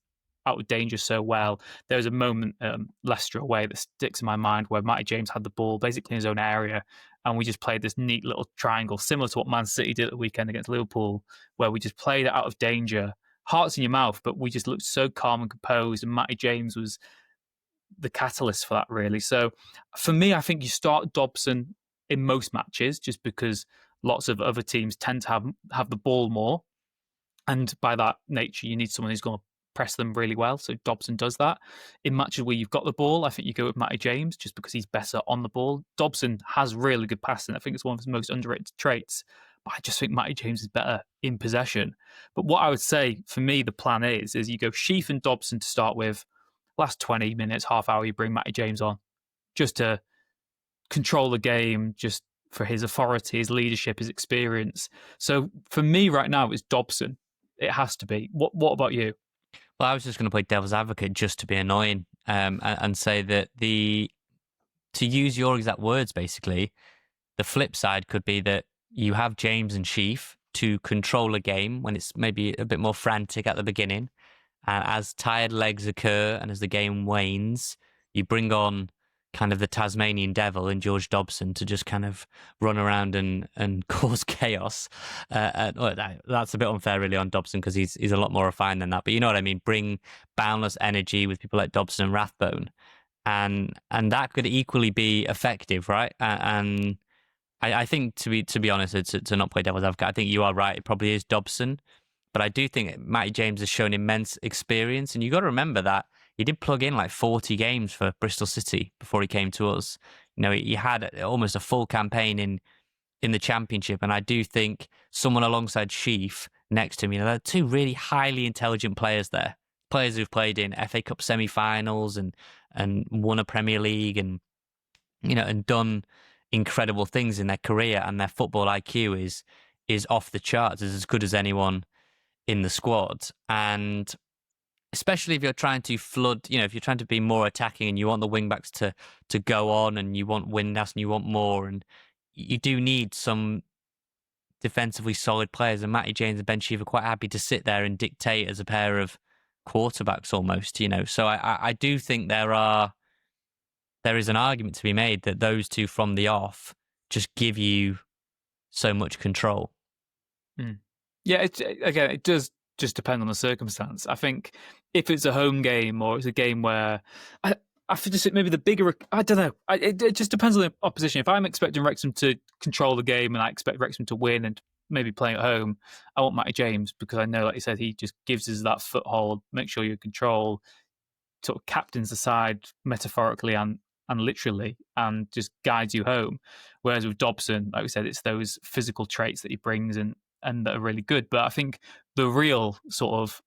out of danger so well. There was a moment Leicester away that sticks in my mind where Matty James had the ball basically in his own area, and we just played this neat little triangle, similar to what Man City did at the weekend against Liverpool, where we just played it out of danger, hearts in your mouth, but we just looked so calm and composed, and Matty James was the catalyst for that, really. So for me, I think you start Dobson in most matches, just because lots of other teams tend to have the ball more, and by that nature, you need someone who's going to press them really well. So Dobson does that. In matches where you've got the ball, I think you go with Matty James, just because he's better on the ball. Dobson has really good passing. I think it's one of his most underrated traits. But I just think Matty James is better in possession. But what I would say, for me, the plan is you go Sheaf and Dobson to start with. Last 20 minutes, half hour, you bring Matty James on, just to control the game, just for his authority, his leadership, his experience. So for me right now, it's Dobson. It has to be. What about you? Well, I was just going to play devil's advocate just to be annoying, and say that to use your exact words, basically, the flip side could be that you have James and Sheaf to control a game when it's maybe a bit more frantic at the beginning. And as tired legs occur and as the game wanes, you bring on kind of the Tasmanian devil in George Dobson to just kind of run around and cause chaos. That's a bit unfair, really, on Dobson, because he's a lot more refined than that. But you know what I mean? Bring boundless energy with people like Dobson and Rathbone. And that could equally be effective, right? And I think, to be honest, to not play devil's advocate, I think you are right. It probably is Dobson. But I do think Matty James has shown immense experience. And you got to remember that he did plug in 40 games for Bristol City before he came to us. You know, he had almost a full campaign in the Championship. And I do think someone alongside Sheaf next to him, there are two really highly intelligent players there. Players who've played in FA Cup semi-finals and won a Premier League and done incredible things in their career, and their football IQ is off the charts. Is as good as anyone in the squad. And especially if you're trying to flood, if you're trying to be more attacking and you want the wing backs to go on and you want Windhouse and you want more, and you do need some defensively solid players, and Matty James and Ben Sheaf are quite happy to sit there and dictate as a pair of quarterbacks almost, So I do think there is an argument to be made that those two from the off just give you so much control. Yeah, it does just depend on the circumstance. I think if it's a home game or it's a game where I feel just maybe the bigger, I don't know. It just depends on the opposition. If I'm expecting Wrexham to control the game and I expect Wrexham to win and maybe playing at home, I want Matty James because I know, like you said, he just gives us that foothold, make sure you control, sort of captains the side metaphorically and literally, and just guides you home. Whereas with Dobson, like we said, it's those physical traits that he brings and that are really good. But I think the real sort of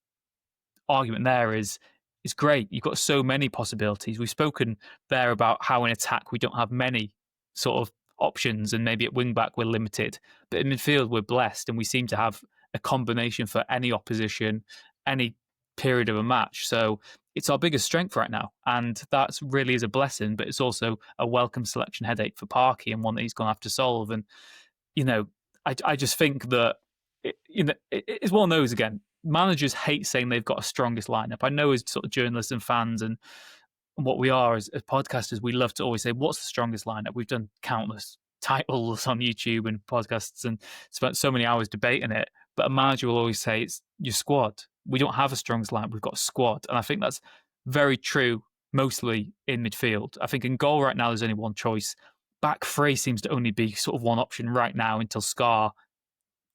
argument there is it's great. You've got so many possibilities. We've spoken there about how in attack we don't have many sort of options, and maybe at wing back we're limited. But in midfield we're blessed, and we seem to have a combination for any opposition, any period of a match. So it's our biggest strength right now, and that's really is a blessing. But it's also a welcome selection headache for Parky, and one that he's going to have to solve. And I just think that it's one of those again. Managers hate saying they've got a strongest lineup. I know as sort of journalists and fans and what we are as podcasters, we love to always say, what's the strongest lineup? We've done countless titles on YouTube and podcasts and spent so many hours debating it. But a manager will always say it's your squad. We don't have a strongest lineup. We've got a squad. And I think that's very true, mostly in midfield. I think in goal right now, there's only one choice. Back three seems to only be sort of one option right now until Scar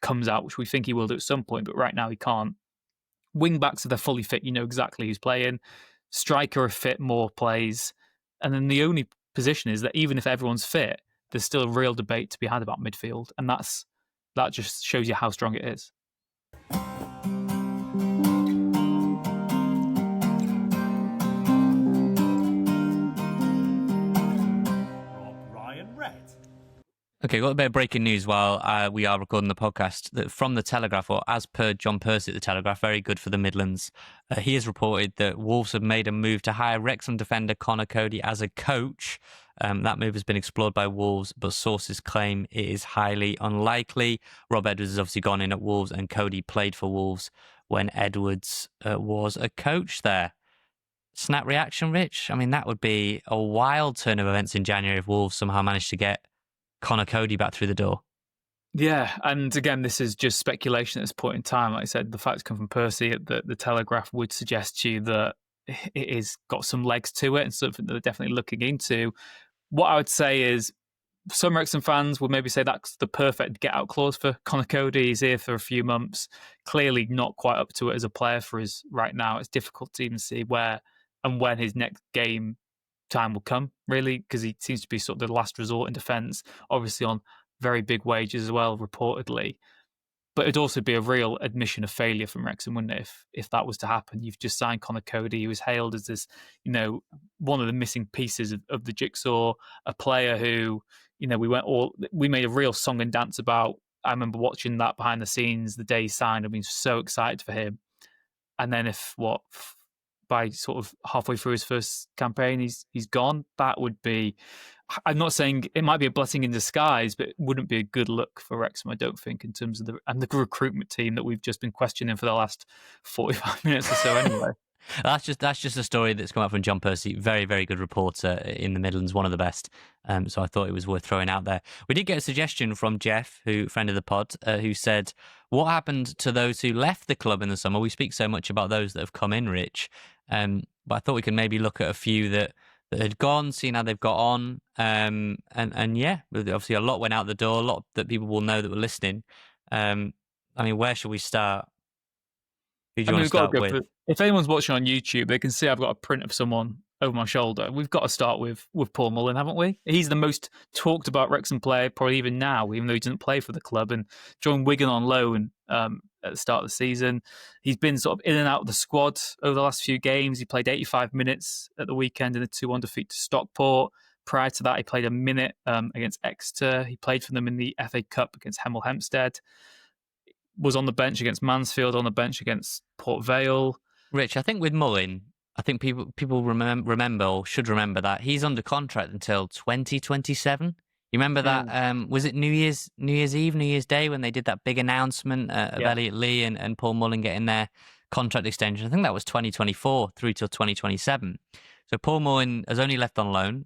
comes out, which we think he will do at some point, but right now he can't. Wing backs, if they're fully fit, you know exactly who's playing. Striker, if fit, more plays. And then the only position is that even if everyone's fit, there's still a real debate to be had about midfield. And that just shows you how strong it is. Okay, got a bit of breaking news while we are recording the podcast that from the Telegraph, or as per John Percy at the Telegraph, very good for the Midlands. He has reported that Wolves have made a move to hire Wrexham defender Conor Coady as a coach. That move has been explored by Wolves, but sources claim it is highly unlikely. Rob Edwards has obviously gone in at Wolves, and Coady played for Wolves when Edwards was a coach there. Snap reaction, Rich? I mean, that would be a wild turn of events in January if Wolves somehow managed to get Conor Coady back through the door. Yeah, and again, this is just speculation at this point in time. Like I said, the facts come from Percy. The Telegraph would suggest to you that it is got some legs to it and something that they're definitely looking into. What I would say is some Wrexham fans would maybe say that's the perfect get-out clause for Conor Coady. He's here for a few months. Clearly not quite up to it as a player for us right now. It's difficult to even see where and when his next game time will come, really, because he seems to be sort of the last resort in defence, obviously on very big wages as well, reportedly. But it'd also be a real admission of failure from Wrexham, wouldn't it, if that was to happen? You've just signed Conor Coady, who was hailed as this, one of the missing pieces of the jigsaw, a player who, we made a real song and dance about. I remember watching that behind the scenes the day he signed. I've been so excited for him. And then by sort of halfway through his first campaign, he's gone. That would be, I'm not saying it might be a blessing in disguise, but it wouldn't be a good look for Wrexham, I don't think, in terms of the recruitment team that we've just been questioning for the last 45 minutes or so anyway. That's just a story that's come out from John Percy. Very, very good reporter in the Midlands, one of the best. So I thought it was worth throwing out there. We did get a suggestion from Jeff, friend of the pod, who said, what happened to those who left the club in the summer? We speak so much about those that have come in, Rich. But I thought we could maybe look at a few that had gone, seen how they've got on. And yeah, obviously a lot went out the door, a lot that people will know that were listening. Where should we start? Who do you want to start with? If anyone's watching on YouTube, they can see I've got a print of someone over my shoulder. We've got to start with Paul Mullin, haven't we? He's the most talked about Wrexham player, probably even now, even though he didn't play for the club and joined Wigan on loan at the start of the season. He's been sort of in and out of the squad over the last few games. He played 85 minutes at the weekend in a 2-1 defeat to Stockport. Prior to that, he played a minute against Exeter. He played for them in the FA Cup against Hemel Hempstead. Was on the bench against Mansfield, on the bench against Port Vale. Rich, I think with Mullin, I think people remember or should remember that he's under contract until 2027. You remember that? Was it New Year's Eve, New Year's Day when they did that big announcement of Elliot Lee and Paul Mullin getting their contract extension? I think that was 2024 through till 2027. So Paul Mullin has only left on loan.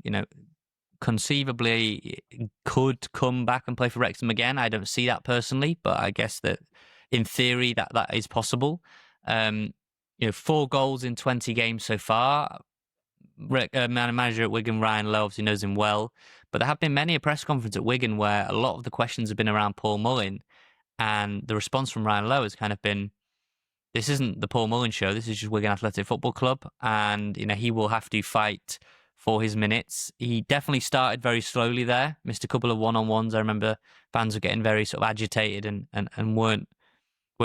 Conceivably could come back and play for Wrexham again. I don't see that personally, but I guess that in theory that is possible. 4 goals in 20 games so far. Manager at Wigan, Ryan Lowe, obviously knows him well. But there have been many a press conference at Wigan where a lot of the questions have been around Paul Mullin. And the response from Ryan Lowe has kind of been, this isn't the Paul Mullin show. This is just Wigan Athletic Football Club. And, he will have to fight for his minutes. He definitely started very slowly there. Missed a couple of one-on-ones. I remember fans were getting very sort of agitated and weren't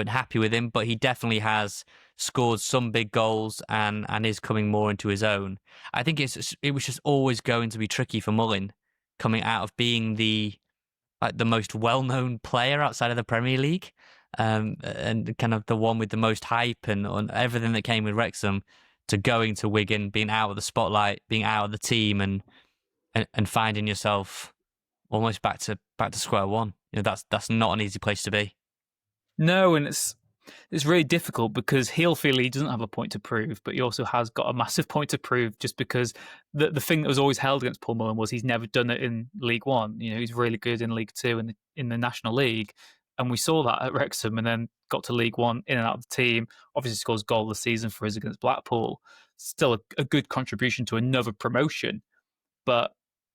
happy with him. But he definitely has scored some big goals and is coming more into his own. I think it was just always going to be tricky for Mullin coming out of being the most well-known player outside of the Premier League, and kind of the one with the most hype and everything that came with Wrexham, to going to Wigan, being out of the spotlight, being out of the team, and finding yourself almost back to square one. That's not an easy place to be. No, and it's really difficult because he'll feel he doesn't have a point to prove, but he also has got a massive point to prove, just because the thing that was always held against Paul Mullin was he's never done it in League One. He's really good in League Two and in the National League, and we saw that at Wrexham, and then got to League One, in and out of the team. Obviously scores goal of the season for us against Blackpool. Still a good contribution to another promotion, but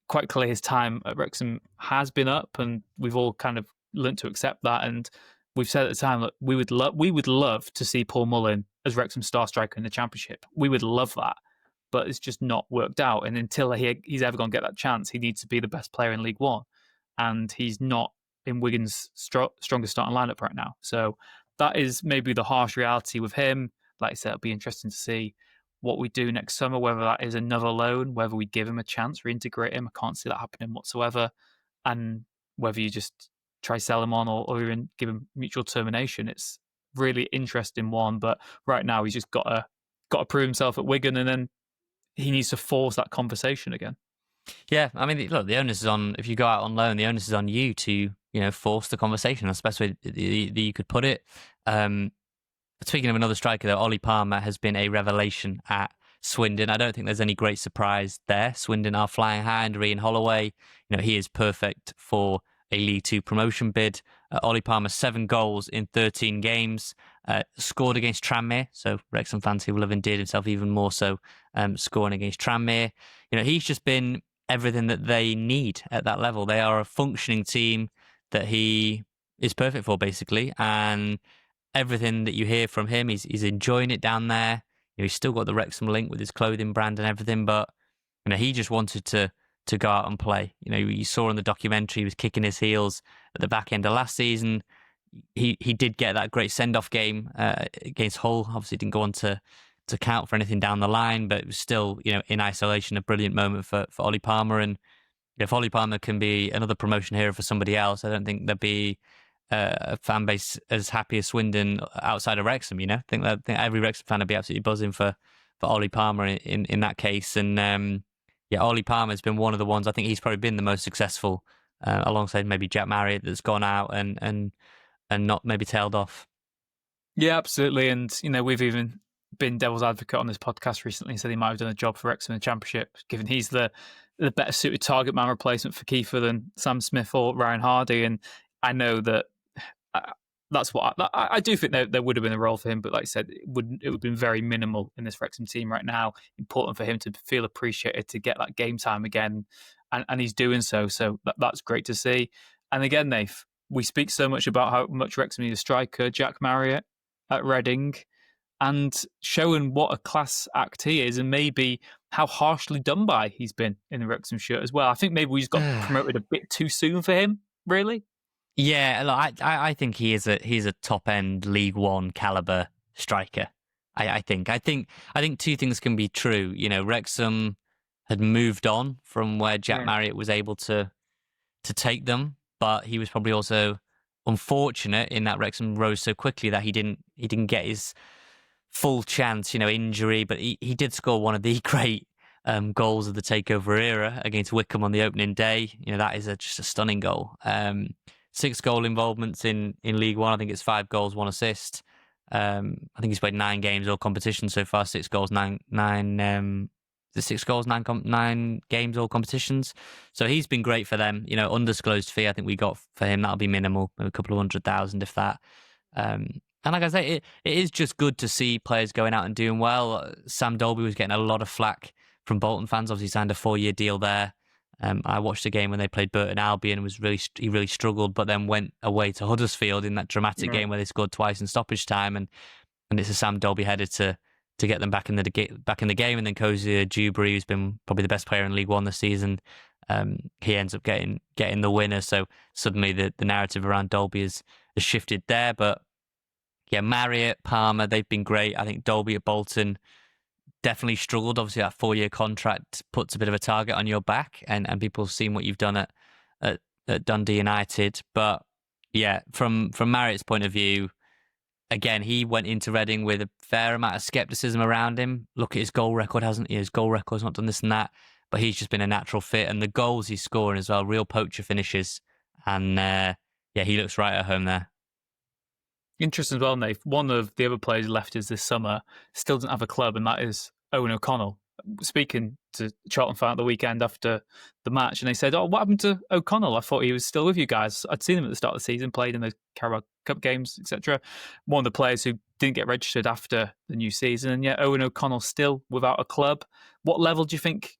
quite clear his time at Wrexham has been up, and we've all kind of learnt to accept that. And we've said at the time that we would love to see Paul Mullin as Wrexham star striker in the Championship. We would love that, but it's just not worked out. And until he's ever going to get that chance, he needs to be the best player in League One, and he's not in Wigan's strongest starting lineup right now. So that is maybe the harsh reality with him. Like I said, it'll be interesting to see what we do next summer, whether that is another loan, whether we give him a chance, reintegrate him. I can't see that happening whatsoever. And whether you just try sell him on or even give him mutual termination. It's really interesting one, but right now he's just got to prove himself at Wigan, and then he needs to force that conversation again. Yeah, I mean, look, the onus is on, if you go out on loan, the onus is on you to, force the conversation. That's the best way that you could put it. Speaking of another striker, though, Ollie Palmer has been a revelation at Swindon. I don't think there's any great surprise there. Swindon are flying high under Ian Holloway. He is perfect for a League Two promotion bid. Ollie Palmer, 7 goals in 13 games, scored against Tranmere. So Wrexham fans, he will have endeared himself even more so scoring against Tranmere. He's just been everything that they need at that level. They are a functioning team that he is perfect for, basically. And everything that you hear from him, he's enjoying it down there. He's still got the Wrexham link with his clothing brand and everything, but he just wanted to go out and play. You saw in the documentary, he was kicking his heels at the back end of last season. He did get that great send-off game against Hull. Obviously didn't go on to count for anything down the line, but it was still, in isolation, a brilliant moment for Ollie Palmer. And if Ollie Palmer can be another promotion hero for somebody else, I don't think there'd be a fan base as happy as Swindon outside of Wrexham. I think every Wrexham fan would be absolutely buzzing for Ollie Palmer in that case. And Ollie Palmer has been one of the ones, I think he's probably been the most successful, alongside maybe Jack Marriott, that's gone out and not maybe tailed off. Yeah, absolutely. And, we've even been devil's advocate on this podcast recently and said he might have done a job for Wrexham in the Championship, given he's the better suited target man replacement for Kiefer than Sam Smith or Ryan Hardy. And I know that that's what I do think there would have been a role for him, but like I said, it would have been very minimal in this Wrexham team right now. Important for him to feel appreciated, to get that game time again, and he's doing so. So that's great to see. And again, Nath, we speak so much about how much Wrexham need a striker, Jack Marriott at Reading, and showing what a class act he is, and maybe how harshly done by he's been in the Wrexham shirt as well. I think maybe we just got promoted a bit too soon for him, really. Yeah, look, I think he's a top end League One caliber striker. I think two things can be true. Wrexham had moved on from where Jack Marriott was able to take them, but he was probably also unfortunate in that Wrexham rose so quickly that he didn't get his full chance, injury, but he did score one of the great goals of the takeover era against Wickham on the opening day. That is just a stunning goal. 6 goal involvements in League One. I think it's 5 goals, 1 assist. I think he's played 9 games, all competitions so far. 6 goals, 9 games, all competitions. So he's been great for them. Undisclosed fee I think we got for him, that'll be minimal, maybe a couple of 100,000 if that. And like I say, it is just good to see players going out and doing well. Sam Dolby was getting a lot of flack from Bolton fans. Obviously signed a 4-year deal there. I watched the game when they played Burton Albion and he really struggled, but then went away to Huddersfield in that dramatic game where they scored twice in stoppage time, and it's a Sam Dolby header to get them back in the game. And then Coady Dewberry, who's been probably the best player in League One this season, he ends up getting the winner. So suddenly the narrative around Dolby has shifted there. But yeah, Marriott, Palmer, they've been great. I think Dolby at Bolton definitely struggled. Obviously, that 4-year contract puts a bit of a target on your back, and people have seen what you've done at Dundee United. But yeah, from Marriott's point of view, again, he went into Reading with a fair amount of scepticism around him. Look at his goal record, hasn't he? His goal record's not done this and that, but he's just been a natural fit, and the goals he's scoring as well, real poacher finishes. And he looks right at home there. Interesting as well, Nate. One of the other players who left us this summer still doesn't have a club, and that is Owen O'Connell. Speaking to Charlton fan at the weekend after the match, and they said, "Oh, what happened to O'Connell? I thought he was still with you guys. I'd seen him at the start of the season, played in the Carabao Cup games, etc." One of the players who didn't get registered after the new season, and yet Owen O'Connell still without a club. What level do you think?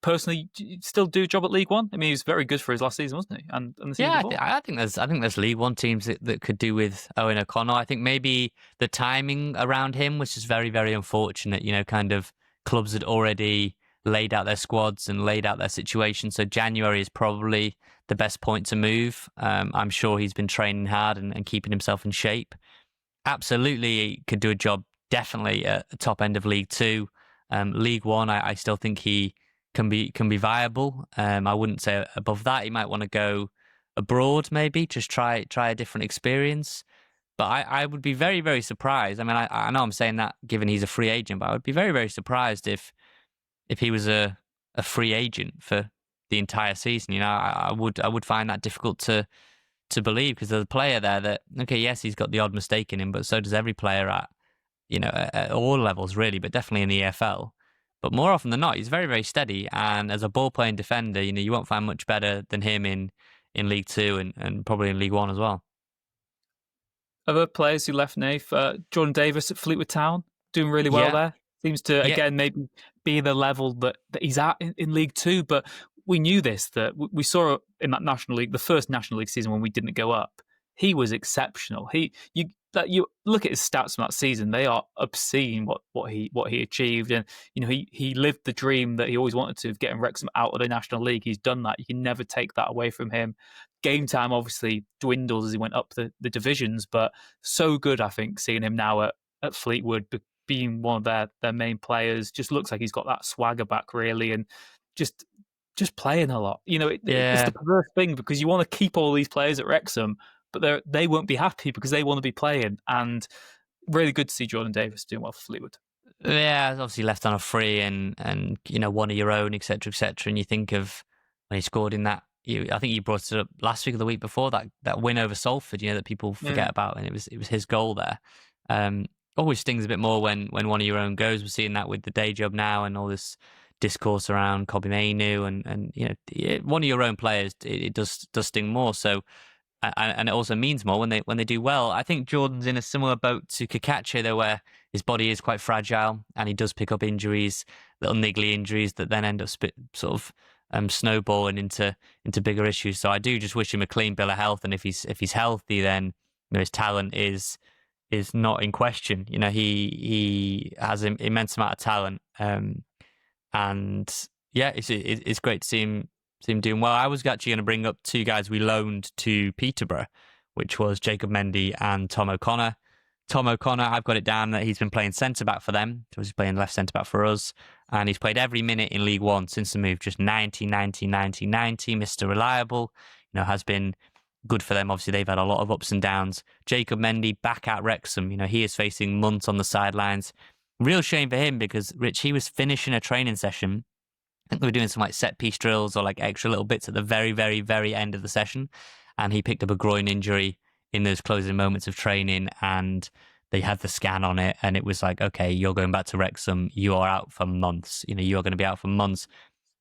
Personally, still do a job at League One? I mean, he was very good for his last season, wasn't he? And the season before. I think there's League One teams that could do with Owen O'Connell. I think maybe the timing around him was just very, very unfortunate. Kind of clubs had already laid out their squads and laid out their situation. So January is probably the best point to move. I'm sure he's been training hard and keeping himself in shape. Absolutely could do a job, definitely at the top end of League Two. League One, I still think he can be viable. I wouldn't say above that. He might want to go abroad, maybe just try a different experience. But I would be very, very surprised. I mean, I know I'm saying that given he's a free agent, but I would be very, very surprised if he was a free agent for the entire season. I would find that difficult to believe, because there's a player there that, okay, yes, he's got the odd mistake in him, but so does every player at all levels really, but definitely in the EFL. But more often than not, he's very, very steady. And as a ball-playing defender, you won't find much better than him in League Two and probably in League One as well. Other players who left, Nath, Jordan Davis at Fleetwood Town, doing really well there. Seems to, again, maybe be the level that he's at in League Two. But we knew this, that we saw in that National League, the first National League season when we didn't go up. He was exceptional. You look at his stats from that season; they are obscene. What he achieved, and he lived the dream that he always wanted to, of getting Wrexham out of the National League. He's done that. You can never take that away from him. Game time obviously dwindles as he went up the divisions, but so good. I think seeing him now at Fleetwood, being one of their main players, just looks like he's got that swagger back really, and just playing a lot. It's the perverse thing, because you want to keep all these players at Wrexham, but they won't be happy because they want to be playing. And really good to see Jordan Davis doing well for Fleetwood. Yeah, obviously left on a free and one of your own, etc., etc. And you think of when he scored in that. I think you brought it up last week or the week before, that win over Salford. That people forget about, and it was his goal there. Always stings a bit more when one of your own goes. We're seeing that with the day job now and all this discourse around Kobbie Mainoo and one of your own players. It does sting more. So. And it also means more when they do well. I think Jordan's in a similar boat to Cacace, though, where his body is quite fragile and he does pick up injuries, little niggly injuries that then end up snowballing into bigger issues. So I do just wish him a clean bill of health, and if he's healthy, then his talent is not in question. He has an immense amount of talent, and yeah, it's great to see him doing well. I was actually going to bring up 2 guys we loaned to Peterborough, which was Jacob Mendy and Tom O'Connor. Tom O'Connor, I've got it down that he's been playing centre-back for them. So he's playing left centre-back for us. And he's played every minute in League One since the move. Just 90, Mr. Reliable. Has been good for them. Obviously, they've had a lot of ups and downs. Jacob Mendy back at Wrexham. He is facing months on the sidelines. Real shame for him because, Rich, he was finishing a training session. I think they were doing some like set piece drills or like extra little bits at the very, very, very end of the session. And he picked up a groin injury in those closing moments of training, and they had the scan on it. And it was like, okay, you're going back to Wrexham. You are out for months. You are going to be out for months.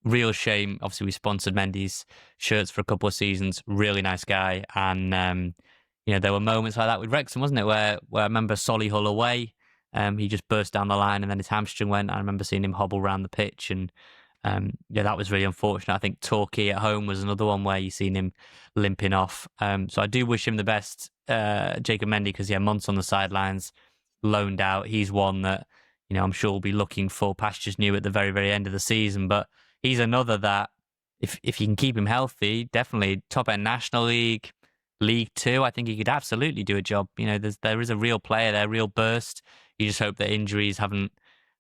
Real shame. Obviously, we sponsored Mendy's shirts for a couple of seasons. Really nice guy. And, there were moments like that with Wrexham, wasn't it? Where I remember Solihull away. He just burst down the line and then his hamstring went. I remember seeing him hobble around the pitch, and that was really unfortunate. I think Torquay at home was another one where you seen him limping off. So I do wish him the best, Jacob Mendy, because months on the sidelines, loaned out. He's one that I'm sure will be looking for pastures new at the very, very end of the season. But he's another that if you can keep him healthy, definitely top end National League, League Two, I think he could absolutely do a job. There is a real player there, real burst. You just hope that injuries haven't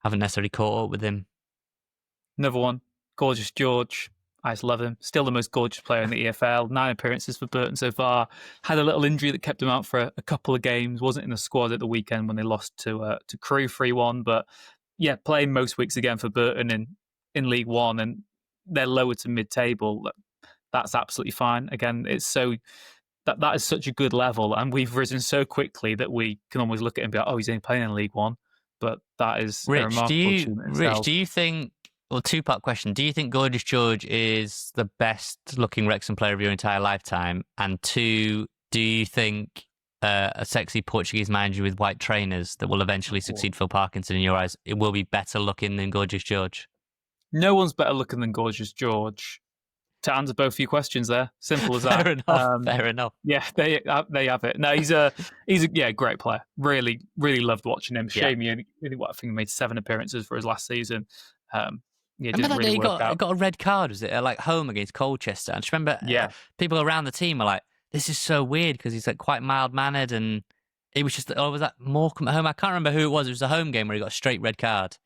necessarily caught up with him. Another one, Gorgeous George. I just love him. Still the most gorgeous player in the EFL. 9 appearances for Burton so far. Had a little injury that kept him out for a couple of games. Wasn't in the squad at the weekend when they lost to Crewe 3-1. But yeah, playing most weeks again for Burton in League One, and they're lower to mid-table. That's absolutely fine. Again, it's so that is such a good level, and we've risen so quickly that we can always look at him and be like, oh, he's only playing in League One. But that is a remarkable achievement itself. Rich, do you think? Well, two-part question. Do you think Gorgeous George is the best-looking Wrexham player of your entire lifetime? And two, do you think a sexy Portuguese manager with white trainers that will eventually succeed Phil Parkinson in your eyes, it will be better looking than Gorgeous George? No one's better looking than Gorgeous George. To answer both of your questions there, simple as that. Fair enough. Yeah, they have it. No, he's a great player. Really, really loved watching him. Shame I think he made 7 appearances for his last season. Remember that day he got a red card, was it? Like home against Colchester. I just remember people around the team were like, this is so weird because he's like quite mild-mannered, and it was just, was that Morecambe at home? I can't remember who it was. It was a home game where he got a straight red card.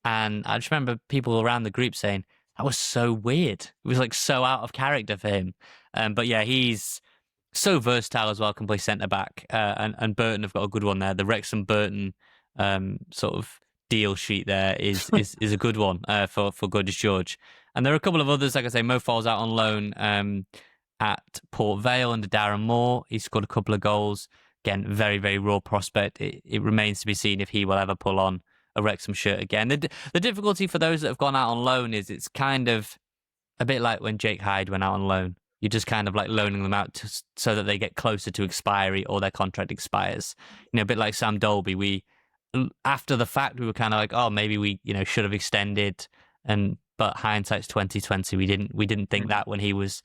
And I just remember people around the group saying, that was so weird. It was like so out of character for him. But yeah, he's so versatile as well, can play centre-back. And Burton have got a good one there. The Wrexham-Burton sort of deal sheet there is a good one for Gorgeous George. And there are a couple of others, like I say, Mo Fall's out on loan at Port Vale under Darren Moore. He scored a couple of goals. Again, very, very raw prospect. It remains to be seen if he will ever pull on a Wrexham shirt again. The difficulty for those that have gone out on loan is it's kind of a bit like when Jake Hyde went out on loan. You're just kind of like loaning them out so that they get closer to expiry or their contract expires. A bit like Sam Dolby. After the fact, we were kind of like, oh, maybe we, should have extended. But hindsight's 2020. We didn't think that when he was,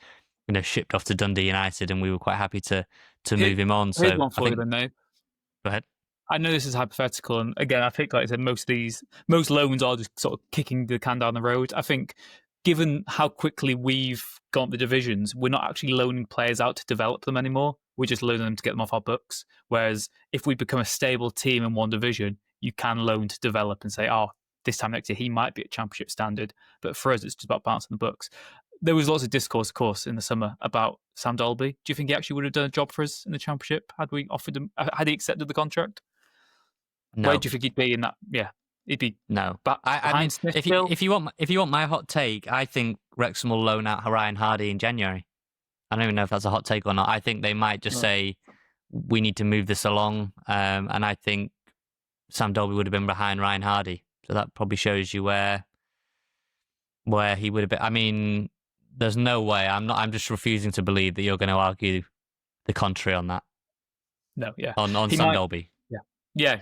shipped off to Dundee United, and we were quite happy to move him on. So one for you then, Dave. Go ahead. I know this is hypothetical, and again, I think, like I said, most loans are just sort of kicking the can down the road. I think, given how quickly we've gone up the divisions, we're not actually loaning players out to develop them anymore. We're just loaning them to get them off our books. Whereas if we become a stable team in one division, you can loan to develop and say, oh, this time next year he might be at championship standard. But for us, it's just about balancing the books. There was lots of discourse, of course, in the summer about Sam Dolby. Do you think he actually would have done a job for us in the championship had we offered him? Had he accepted the contract? No. Where do you think he'd be in that? Yeah, he'd be no. But I mean, if you want my hot take, I think Wrexham will loan out Ryan Hardy in January. I don't even know if that's a hot take or not. I think they might just say we need to move this along, and I think Sam Dolby would have been behind Ryan Hardy. So that probably shows you where he would have been. I mean, there's no way. I'm just refusing to believe that you're going to argue the contrary on that. No, yeah. On Sam Dolby. Yeah.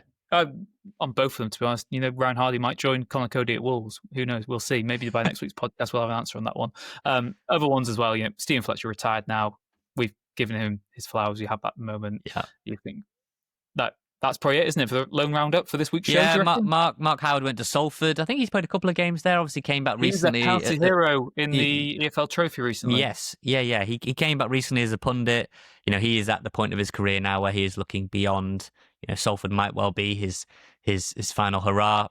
On both of them, to be honest. Ryan Hardy might join Conor Coady at Wolves. Who knows? We'll see. Maybe by next week's podcast we'll have an answer on that one. Other ones as well. Stephen Fletcher retired now. We've given him his flowers. We have that moment. Yeah. You think that's probably it, isn't it, for the loan roundup for this week's show? Yeah, Mark Howard went to Salford. I think he's played a couple of games there. Obviously came back recently. He was a penalty hero in the EFL Trophy recently. Yes. Yeah. He came back recently as a pundit. He is at the point of his career now where he is looking beyond. Salford might well be his final hurrah.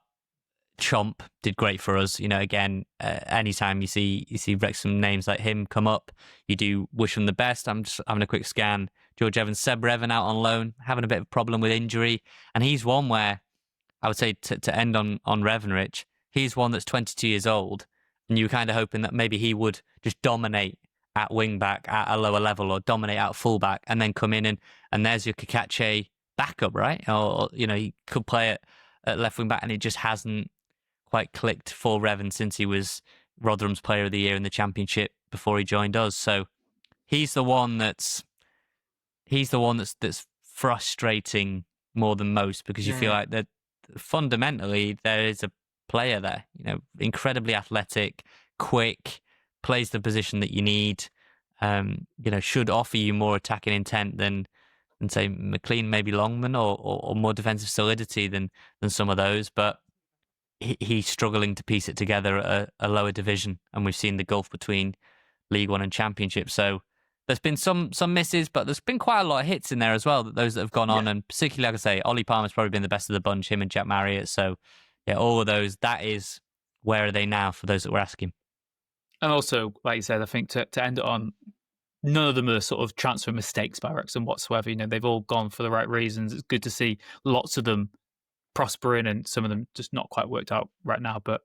Chomp did great for us. Again, anytime you see Wrexham names like him come up, you do wish them the best. I'm just having a quick scan. George Evans, Seb Revan out on loan, having a bit of a problem with injury. And he's one where I would say to end on Revan, Rich, he's one that's 22 years old. And you were kind of hoping that maybe he would just dominate at wing back at a lower level, or dominate out full back, and then come in and there's your Cacace backup, right? Or he could play at left wing back, and it just hasn't quite clicked for Revan since he was Rotherham's Player of the Year in the Championship before he joined us. So he's the one that's frustrating more than most, because you feel like that fundamentally there is a player there, incredibly athletic, quick, plays the position that you need, should offer you more attacking intent than say McLean, maybe Longman, or more defensive solidity than some of those, but he's struggling to piece it together at a lower division, and we've seen the gulf between League One and Championship. So there's been some misses, but there's been quite a lot of hits in there as well, those that have gone on, and particularly, like I say, Ollie Palmer's probably been the best of the bunch, him and Jack Marriott. So all of those, that is, where are they now for those that were asking? And also, like you said, I think to end it on, none of them are sort of transfer mistakes by Wrexham whatsoever. They've all gone for the right reasons. It's good to see lots of them prospering, and some of them just not quite worked out right now. But,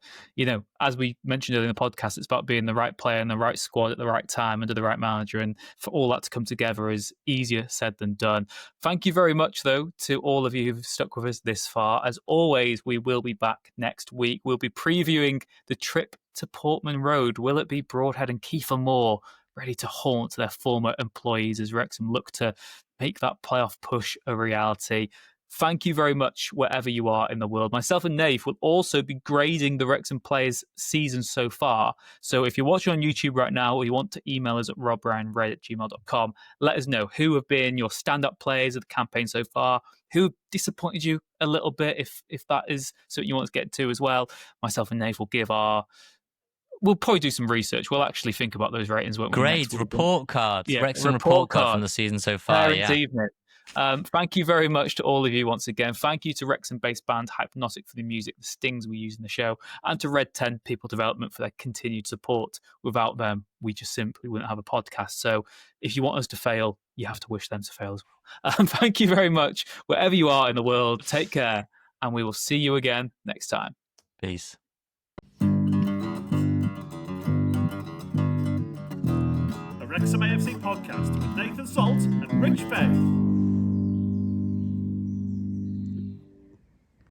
as we mentioned earlier in the podcast, it's about being the right player in the right squad at the right time under the right manager. And for all that to come together is easier said than done. Thank you very much, though, to all of you who've stuck with us this far. As always, we will be back next week. We'll be previewing the trip to Portman Road. Will it be Broadhead and Kiefer Moore ready to haunt their former employees as Wrexham look to make that playoff push a reality? Thank you very much, wherever you are in the world. Myself and Nave will also be grading the Wrexham players' season so far. So if you're watching on YouTube right now, or you want to email us at robryanred@gmail.com, let us know who have been your stand-up players of the campaign so far, who disappointed you a little bit, if that is something you want to get to as well. Myself and Nave will give we'll probably do some research. We'll actually think about those ratings. Grades, report cards. Yeah, Wrexham report card from the season so far. Evening. Thank you very much to all of you once again. Thank you to Wrexham-based band Hypnotic for the music, the stings we use in the show, and to Red 10 People Development for their continued support. Without them, we just simply wouldn't have a podcast. So if you want us to fail, you have to wish them to fail as well. Thank you very much. Wherever you are in the world, take care, and we will see you again next time. Peace. The Wrexham AFC podcast with Nathan Salt and Rich Fay.